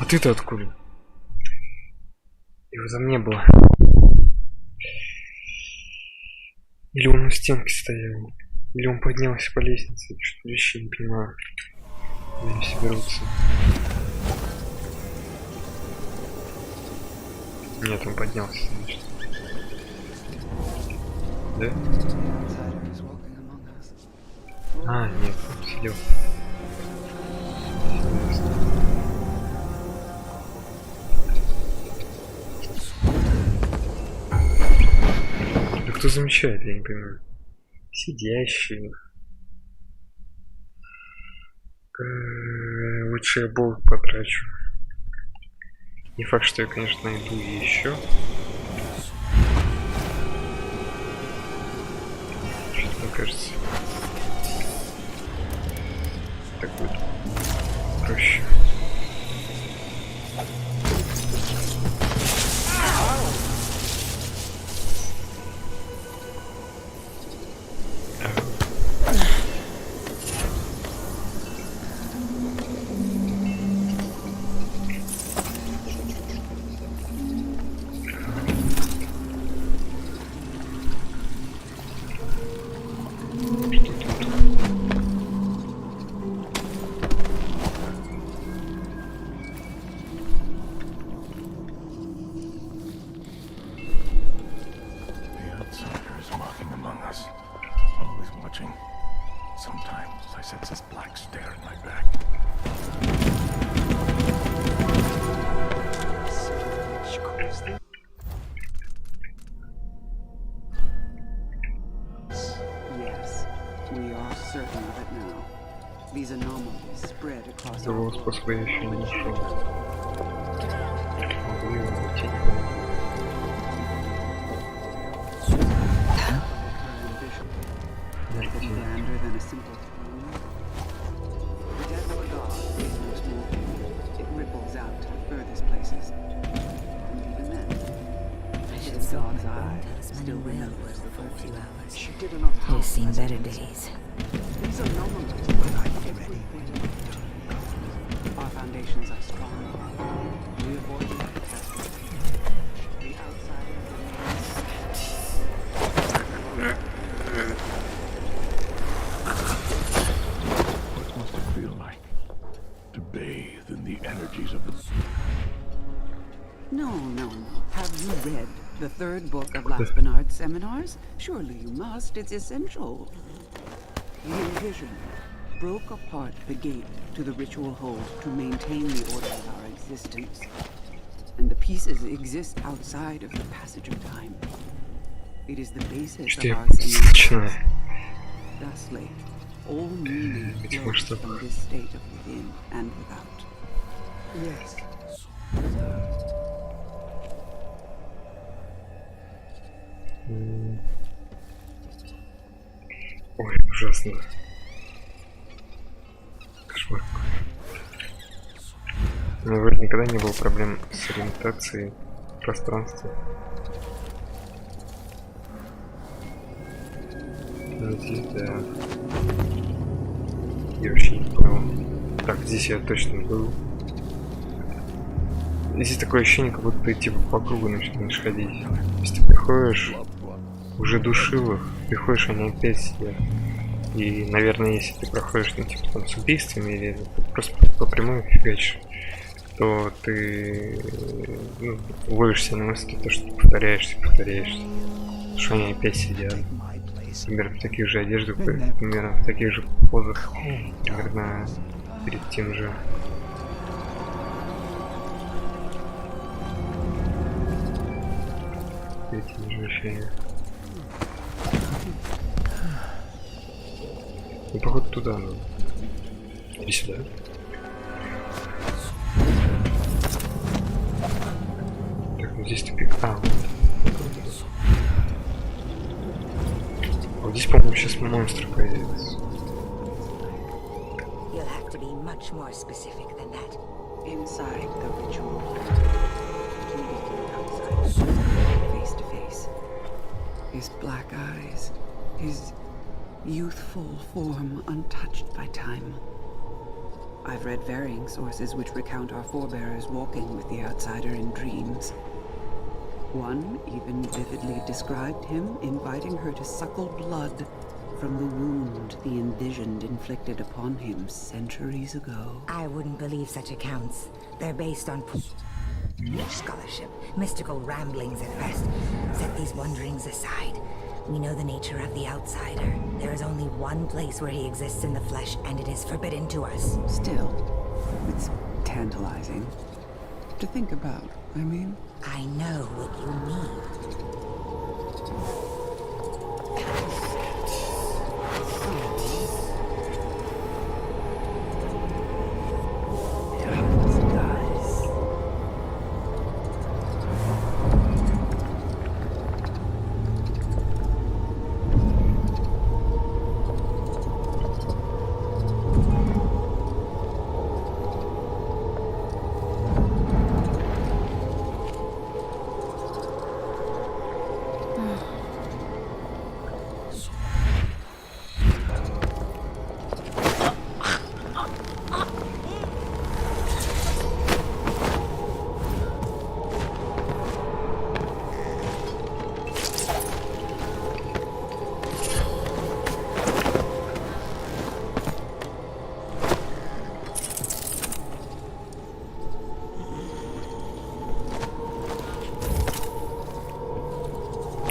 А ты-то откуда? Его там не было. Или он у стенки стоял. Или он поднялся по лестнице. Что-то вообще не понимаю. Где они соберутся. Нет, он поднялся, значит. Да? А, нет, он сидел. Да кто замечает, я не понимаю. Сидящие. Лучше я болт потрачу. Не факт, что я, конечно, найду еще. Что-то мне кажется. Так будет проще. Другого способа я еще не нашел. Могу его найти. You've seen better days. Our foundations are strong. We avoid the catastrophe. The outside. What must it feel like to bathe in the energies of the... No. Have you read the third book of Last Bernard's seminars? Surely you must. It's essential. The Envision broke apart the gate to the ritual hold to maintain the order of our existence. And the pieces exist outside of the passage of time. It is the basis of our simulation. Thusly, all meaning flows from this state of within and without. Yes. Ой, ужасно. Кошмар. У меня вроде никогда не было проблем с ориентацией в пространстве. Но здесь, да. Я вообще не понял. Так, здесь я точно был. Здесь такое ощущение, как будто ты типа по кругу начинаешь ходить. То есть ты приходишь, уже душил их, приходишь, они опять сидят. И, наверное, если ты проходишь, ну, типа, там, с убийствами или просто по прямой фигачишь, то ты, ну, ловишься на мысли, то, что ты повторяешься. Потому что они опять сидят. Примерно в таких же одеждах, примерно в таких же позах, примерно перед тем же. Перед тем же вещами. Ну, походу, туда надо. Или сюда. Так, ну здесь тупик. Вот здесь, по-моему, сейчас монстр появится. You'll have to be much more specific than that. Inside the ritual, outside, face to face. His black eyes, his youthful form untouched by time. I've read varying sources which recount our forebears walking with the outsider in dreams. One even vividly described him inviting her to suckle blood from the wound the Envisioned inflicted upon him centuries ago. I wouldn't believe such accounts. They're based on... Scholarship, mystical ramblings at best. Set these wonderings aside. We know the nature of the outsider. There is only one place where he exists in the flesh, and it is forbidden to us. Still, it's tantalizing to think about, I mean. I know what you mean.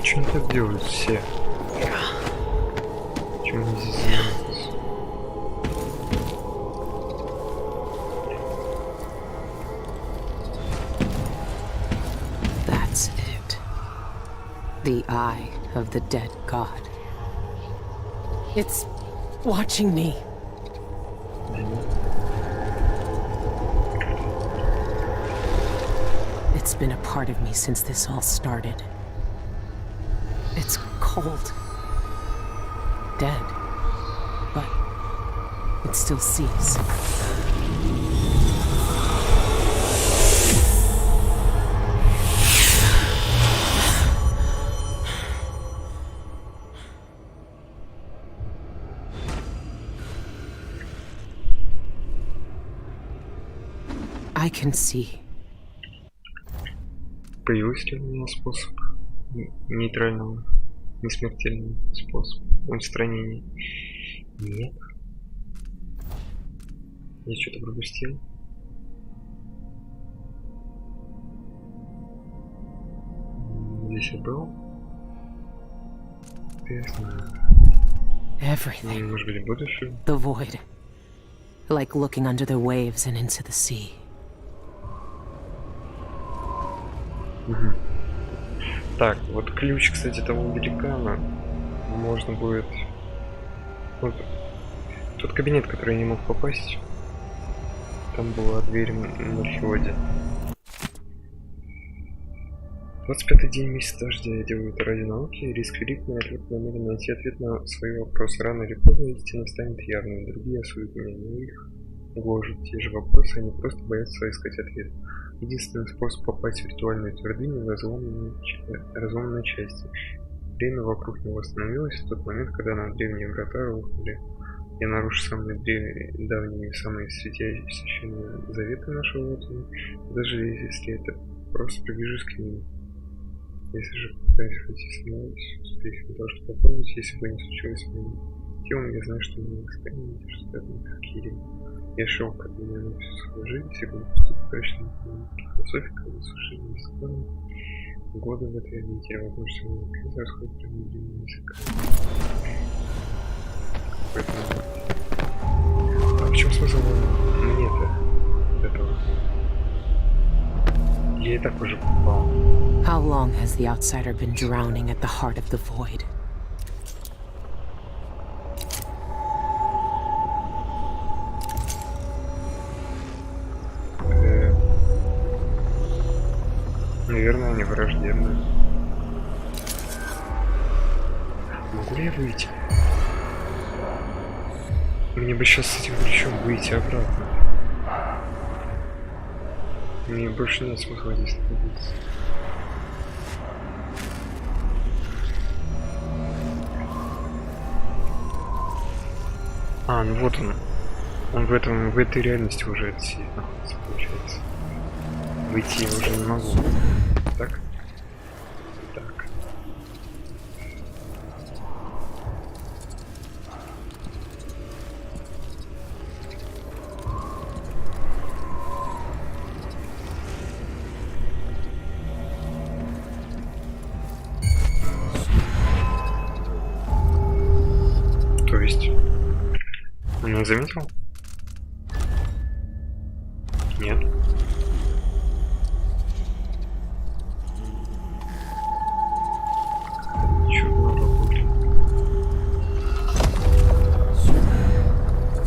Что они так делают все? Чем они здесь занимаются? That's it. The eye of the dead god. It's watching me. It's been a part of me since this all started. It's cold. Dead. But it still sees. I can see. Появился ли у меня способ нейтрального, несмертельного способа устранения? Нет. Я что-то пропустил. Здесь я был. Интересно. Everything. Может быть, будущее? The void. Like looking under the waves and into the sea. Угу. Так, вот ключ, кстати, того великана можно будет... Вот тот кабинет, в который я не мог попасть. Там была дверь на входе. 25-й день месяца дождя. Я делаю это ради науки. Риск велик, но я намерен найти ответ на свои вопросы. Рано или поздно истина станет явной. Другие осудят меня, но их гложат те же вопросы, они просто боятся искать ответ. Единственный способ попасть в виртуальную твердыню — разломанной части. Время вокруг него остановилось в тот момент, когда на древние врата рухнули. Я нарушу самые давние, самые священные заветы нашего воина, даже если это просто приближусь к ним. Если же попытаюсь войти самой с успехом, то что попробовать, если бы не случилось с моим телом, я знаю, что мне состояние держится как Кири. Я шел к этому, я всю свою жизнь, все были поступки точно философика, высушение закона, годы в этой обители, возможно, языка, происходит промедление языка. Поэтому... А в чем смысл мне-то этого? Я и так уже попал. How long has the outsider been drowning at the heart of the void? Наверное, они враждебны. Могу ли я выйти? Мне бы сейчас с этим ключом выйти обратно. Мне больше нет смысла здесь находиться. А, ну вот он. Он в этой реальности уже находится, получается. Выйти я уже не могу. Так? Так. Не заметил? Нет. Чего работает?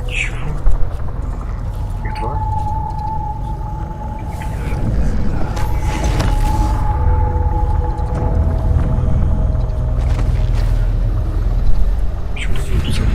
Чего? Их два? Почему они идут за мной?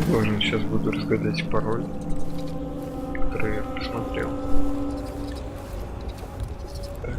Должен сейчас буду разгадать пароль, который я посмотрел. Так.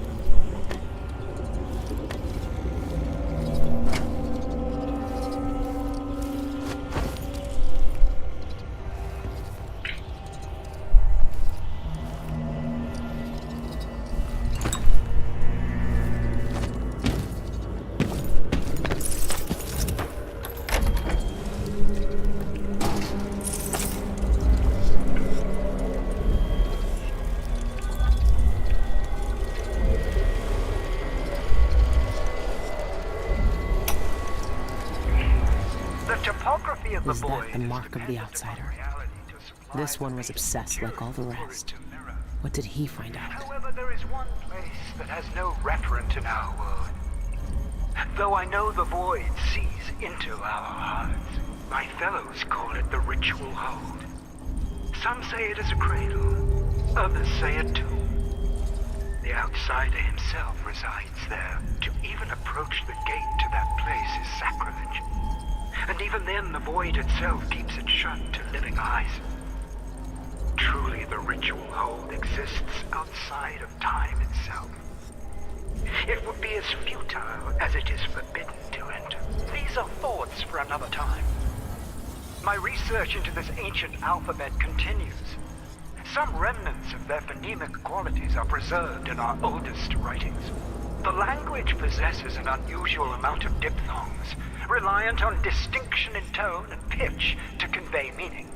Is that the mark of the outsider? This one was obsessed like all the rest. What did he find out? However, there is one place that has no referent in our world. Though I know the void sees into our hearts, my fellows call it the ritual hold. Some say it is a cradle, others say a tomb. The outsider himself resides there. To even approach the gate to that place is sacrilege. And even then, the void itself keeps it shut to living eyes. Truly, the ritual hold exists outside of time itself. It would be as futile as it is forbidden to enter. These are thoughts for another time. My research into this ancient alphabet continues. Some remnants of their phonemic qualities are preserved in our oldest writings. The language possesses an unusual amount of diphthongs, reliant on distinction in tone and pitch to convey meaning.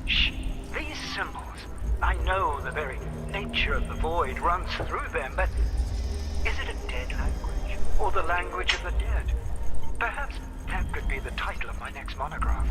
These symbols, I know the very nature of the void runs through them, but is it a dead language, or the language of the dead? Perhaps that could be the title of my next monograph.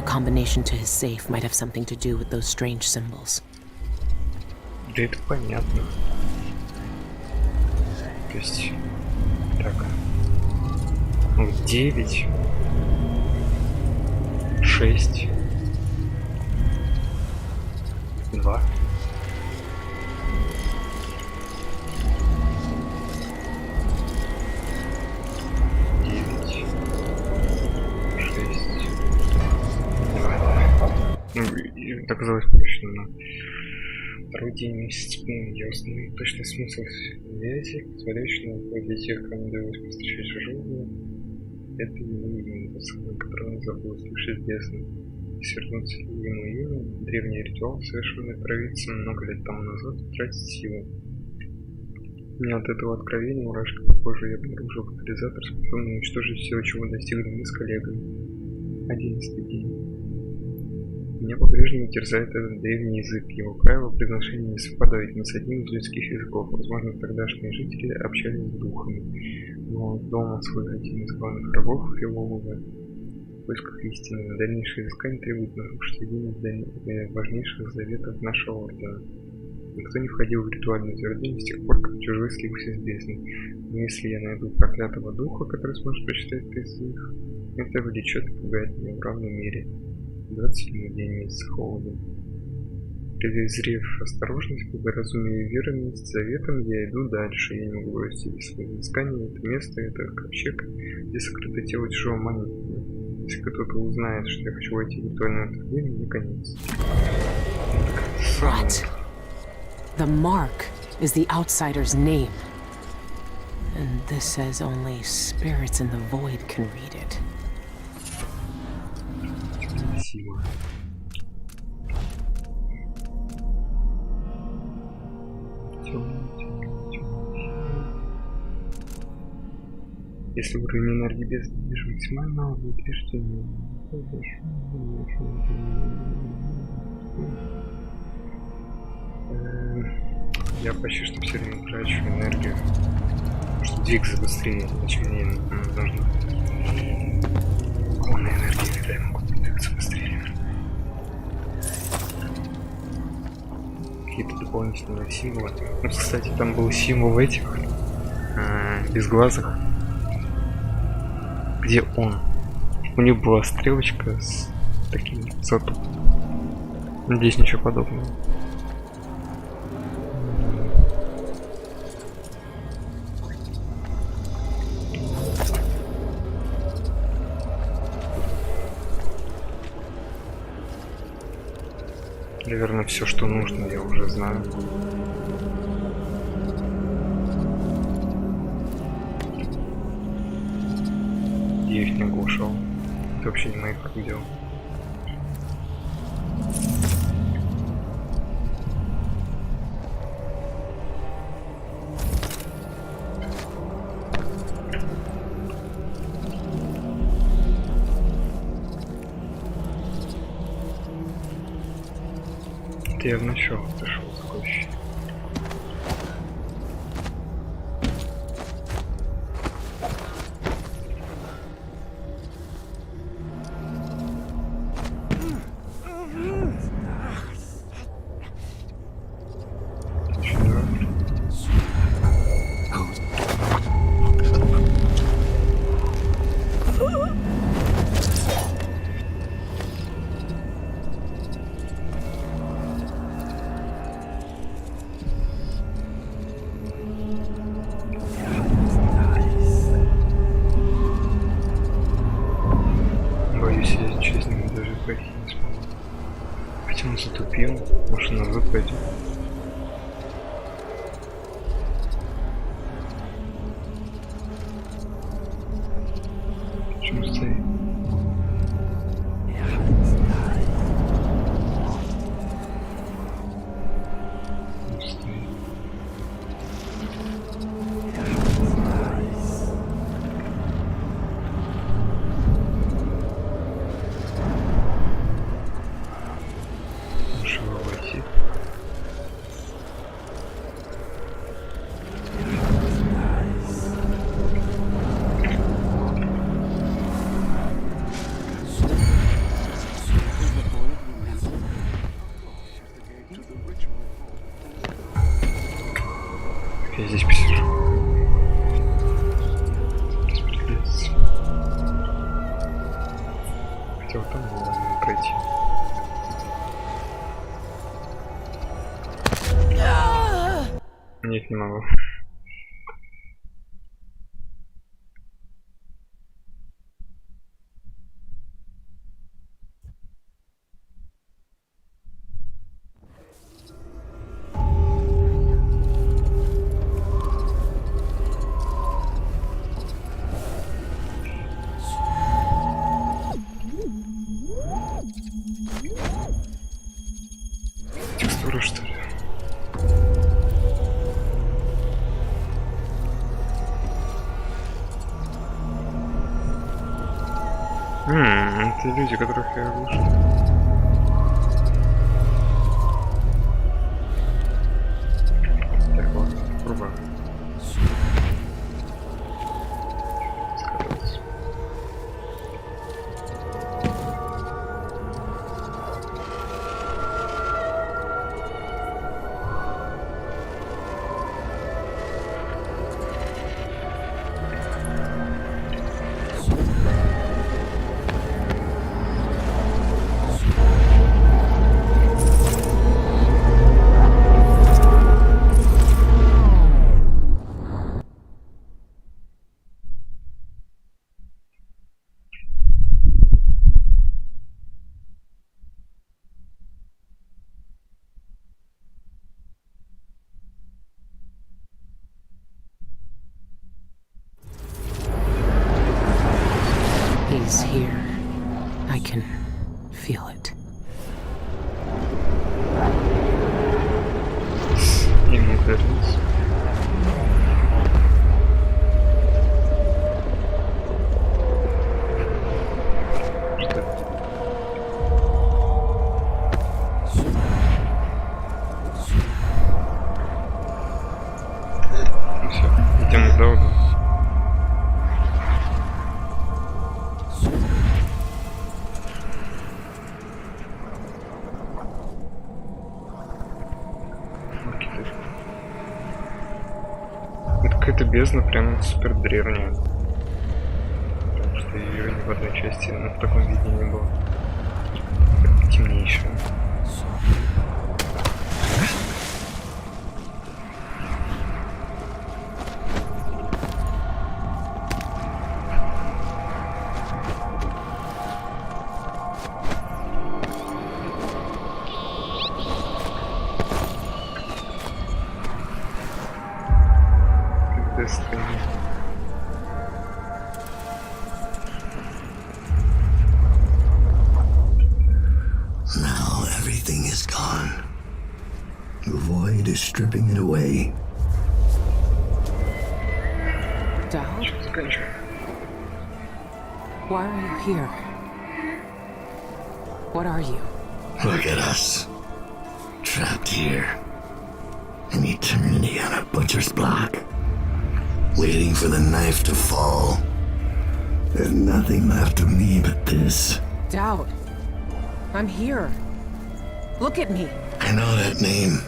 Combination to his safe might have something to do with those strange symbols. Да это понятно. То есть, так, 9, 6, 2. Это оказалось прочно. Второй день месяца. Я установил точный смысл связи, смотрящий на для тех, кому удалось повстречать в жизни. Это его имя, тот самый, который он забыл слышать бездны. Свернуться ему имя, древний ритуал, совершенный провидцем много лет тому назад, утратит силу. Мне от этого откровения мурашки по коже я обнаружил катализатор, способный уничтожить все, чего достигли мы с коллегами. 11-й день. Меня по-прежнему терзает этот древний язык. Его правила произношения не совпадают ни с одним из людских языков. Возможно, тогдашние жители общались с духами. Но дома свой один из главных рабов филолога в поисках истины. Дальнейшие изыскания требуют нарушить один из важнейших заветов нашего ордена. Никто не входил в ритуальное заведение с тех пор, как чужой слился с бездной. Но если я найду проклятого духа, который сможет прочитать из них, это влечет и пугает меня в равной мере. 27-й день месяца холода. Презрев осторожность, благоразумие и верность заветам, я иду дальше. Я не могу бросить без своего изыскания. Это место, это ковчег, где сокрыто тело чужого молитвы. Если кто-то узнает, что я хочу войти в ритуальное утверждение, мне конец. What? The mark is the outsider's name. And this says only spirits in the void can read it. Спасибо. Если уровень энергии бездны ниже максимального, будет лишнее. Я почти что все время трачу энергию, чтобы двигаться быстрее, иначе мне нужно полная энергия, когда я могу двигаться быстрее. Какие-то дополнительные символы. Ну, кстати, там был символ этих безглазых, где он. У них была стрелочка с таким затупом. Надеюсь, ничего подобного. Наверное, все, что нужно, я уже знаю. Я их не оглушал. Это вообще не моих рук дело. Это я вначале пришел такое ощущение. Затупил, может назад пойдем. Почему стоит? Я здесь посижу. Хотя вот там можно пройти. Нет, не могу. Это люди, которых я вижу. Так, ладно, попробуем. Скатываться. He's here. I can feel it. Ему кажется. Ну все, идем в дорогу. Это какая-то бездна прям супер древняя. Потому что ее ни в одной части в таком виде не было. Темнейшая. Now everything is gone. The void is stripping it away. Dal? Why are you here? What are you? Look at us. Trapped here. An eternity on a butcher's block. Waiting for the knife to fall. There's nothing left of me but this. Dowd. I'm here. Look at me. I know that name.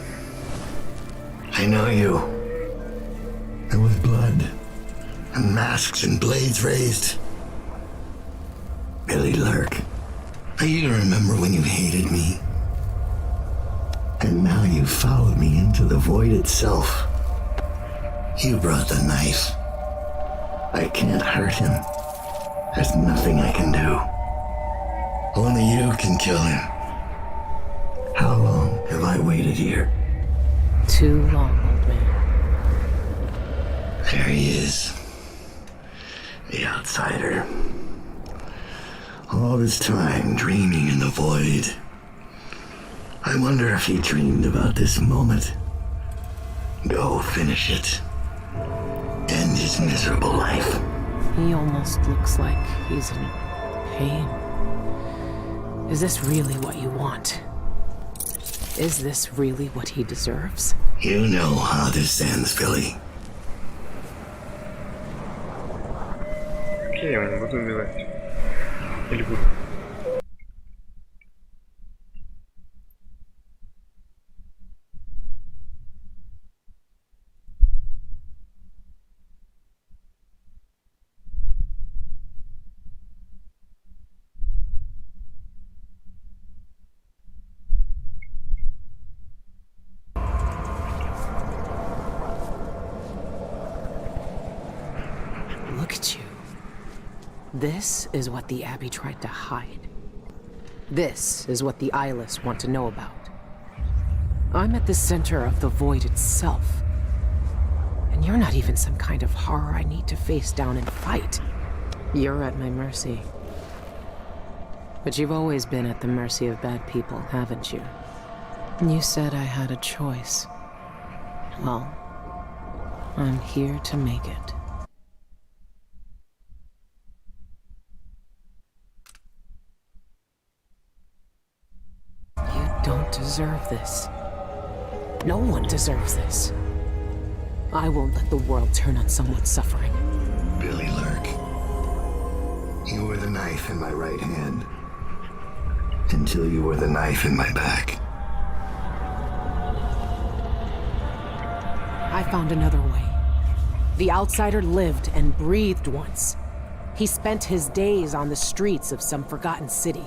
I know you. There was blood. And masks and blades raised. Billy Lurk. I even remember when you hated me. And now you followed me into the void itself. You brought the knife. I can't hurt him. There's nothing I can do. Only you can kill him. How long have I waited here? Too long, old man. There he is. The outsider. All this time dreaming in the void. I wonder if he dreamed about this moment. Go finish it. End his miserable life. He almost looks like he's in pain. Is this really what you want? Is this really what he deserves? You know how this ends, Billy. Окей, я не буду убивать. Или буду? Look at you. This is what the Abbey tried to hide. This is what the eyeless want to know about. I'm at the center of the void itself. And you're not even some kind of horror I need to face down and fight. You're at my mercy. But you've always been at the mercy of bad people, haven't you? You said I had a choice. Well, I'm here to make it. deserve this. No one deserves this. I won't let the world turn on someone suffering. Billy Lurk, you were the knife in my right hand, until you were the knife in my back. I found another way. The outsider lived and breathed once. He spent his days on the streets of some forgotten city.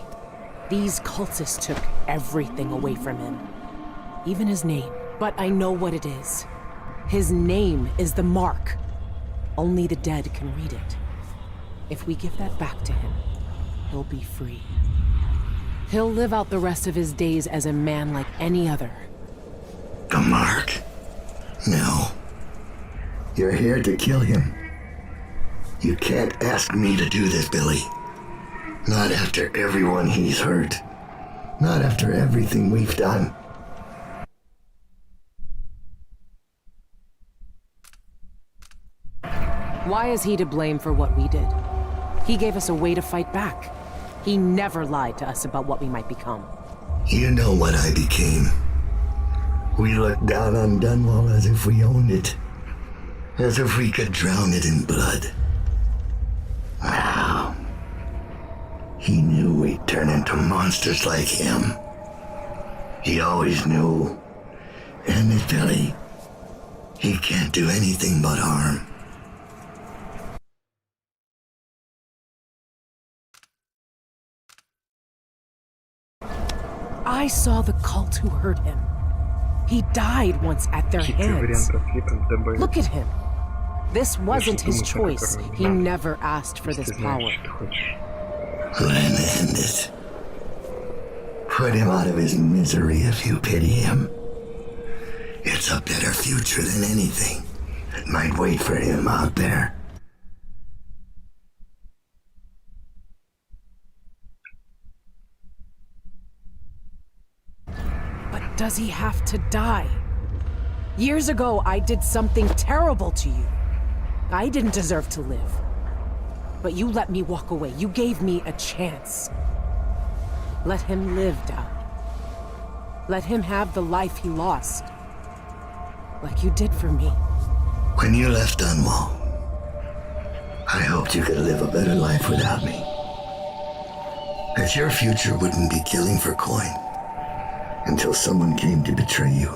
These cultists took everything away from him, even his name. But I know what it is. His name is the Mark. Only the dead can read it. If we give that back to him, he'll be free. He'll live out the rest of his days as a man like any other. The Mark? No. You're here to kill him. You can't ask me to do this, Billy. Not after everyone he's hurt. Not after everything we've done. Why is he to blame for what we did? He gave us a way to fight back. He never lied to us about what we might become. You know what I became. We looked down on Dunwall as if we owned it. As if we could drown it in blood. Wow. He knew we'd turn into monsters like him. He always knew. And this Billy, he can't do anything but harm. I saw the cult who hurt him. He died once at their hands. Look at him. This wasn't his choice. He never asked for this power. Let him end it. Put him out of his misery if you pity him. It's a better future than anything that might wait for him out there. Does he have to die? Years ago, I did something terrible to you. I didn't deserve to live. But you let me walk away. You gave me a chance. Let him live, Dowd. Let him have the life he lost. Like you did for me. When you left Dunwall, I hoped you could live a better life without me. That your future wouldn't be killing for coin. Until someone came to betray you.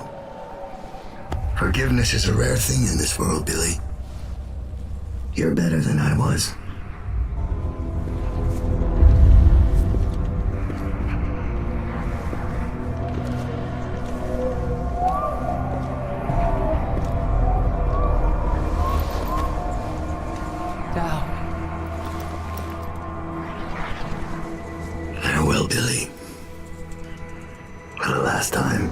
Forgiveness is a rare thing in this world, Billy. You're better than I was. Dowd. Farewell, Billy. For the last time.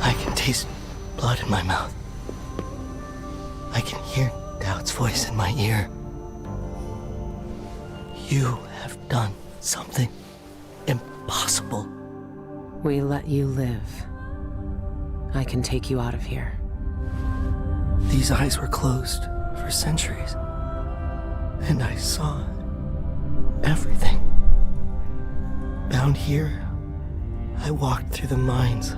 I can taste blood in my mouth. I can hear Dowd's voice in my ear. You have done something impossible. We let you live. I can take you out of here. These eyes were closed for centuries, and I saw everything. Down here, I walked through the minds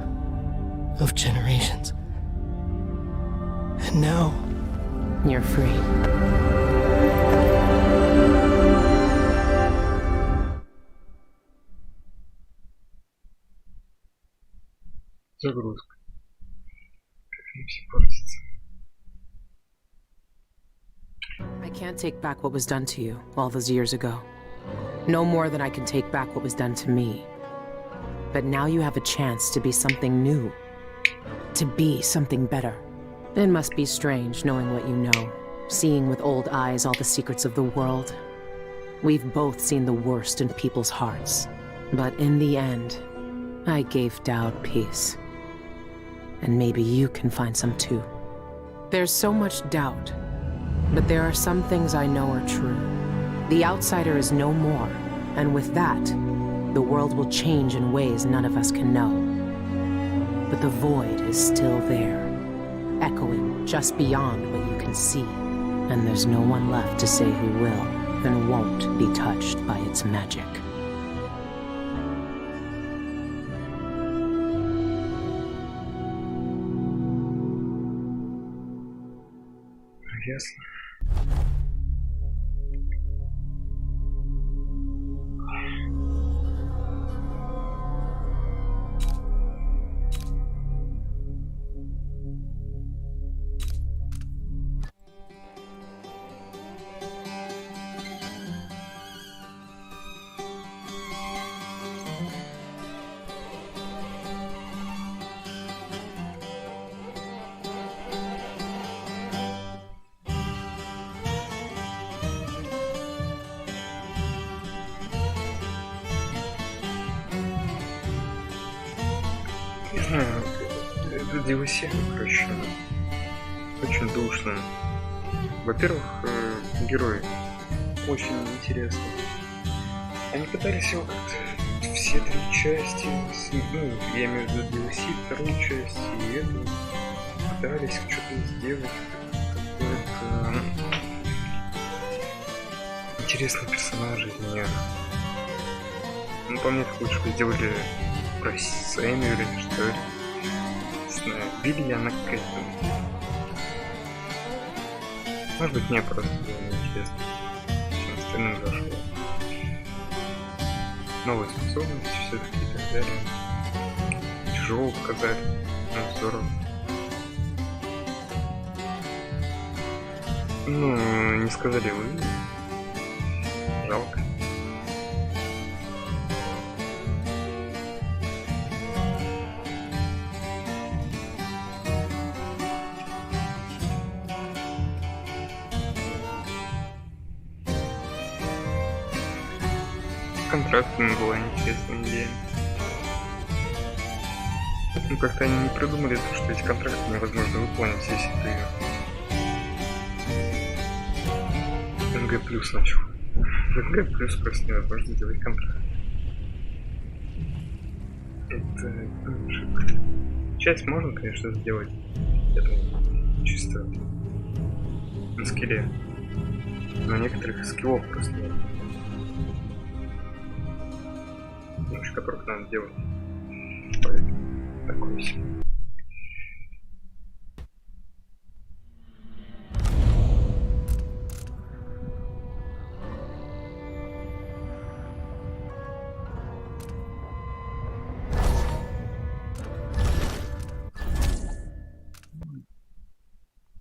of generations. And now... You're free. Загрузка. Как они все портятся. I can't take back what was done to you all those years ago. No more than I can take back what was done to me. But now you have a chance to be something new. To be something better. It must be strange knowing what you know. Seeing with old eyes all the secrets of the world. We've both seen the worst in people's hearts. But in the end, I gave Dowd peace. And maybe you can find some too. There's so much doubt. But there are some things I know are true. The outsider is no more, and with that, the world will change in ways none of us can know. But the void is still there. echoing just beyond what you can see. And there's no one left to say who will and won't be touched by its magic. Ясно. Не знаю, это DLC, короче, очень душно. Во-первых, герой очень интересный. Они пытались его как-то все три части, ну, я имею в виду DLC, вторую часть и эту, пытались что-то сделать, какой-то интересный персонаж из нее. Ну, по мне, так лучше бы сделали про Сэмми или что ли. Не знаю, Билли она какая-то. Может быть, мне просто было неинтересно. Всем остальным зашло. Новые способности все-таки и так далее. Чужого показали. Ну, здорово. Ну, не сказали вы. Жалко. Контрактами была интересная идея. Ну, как-то они не придумали то, что эти контракты невозможно выполнить, если ты МГ плюс начал. МГ плюс просто невозможно сделать контракт. Это ошибка. Часть можно, конечно, сделать. Это чисто на скилле. Но некоторых скиллов просто нет. Которых надо делать. Поэтому такой себе.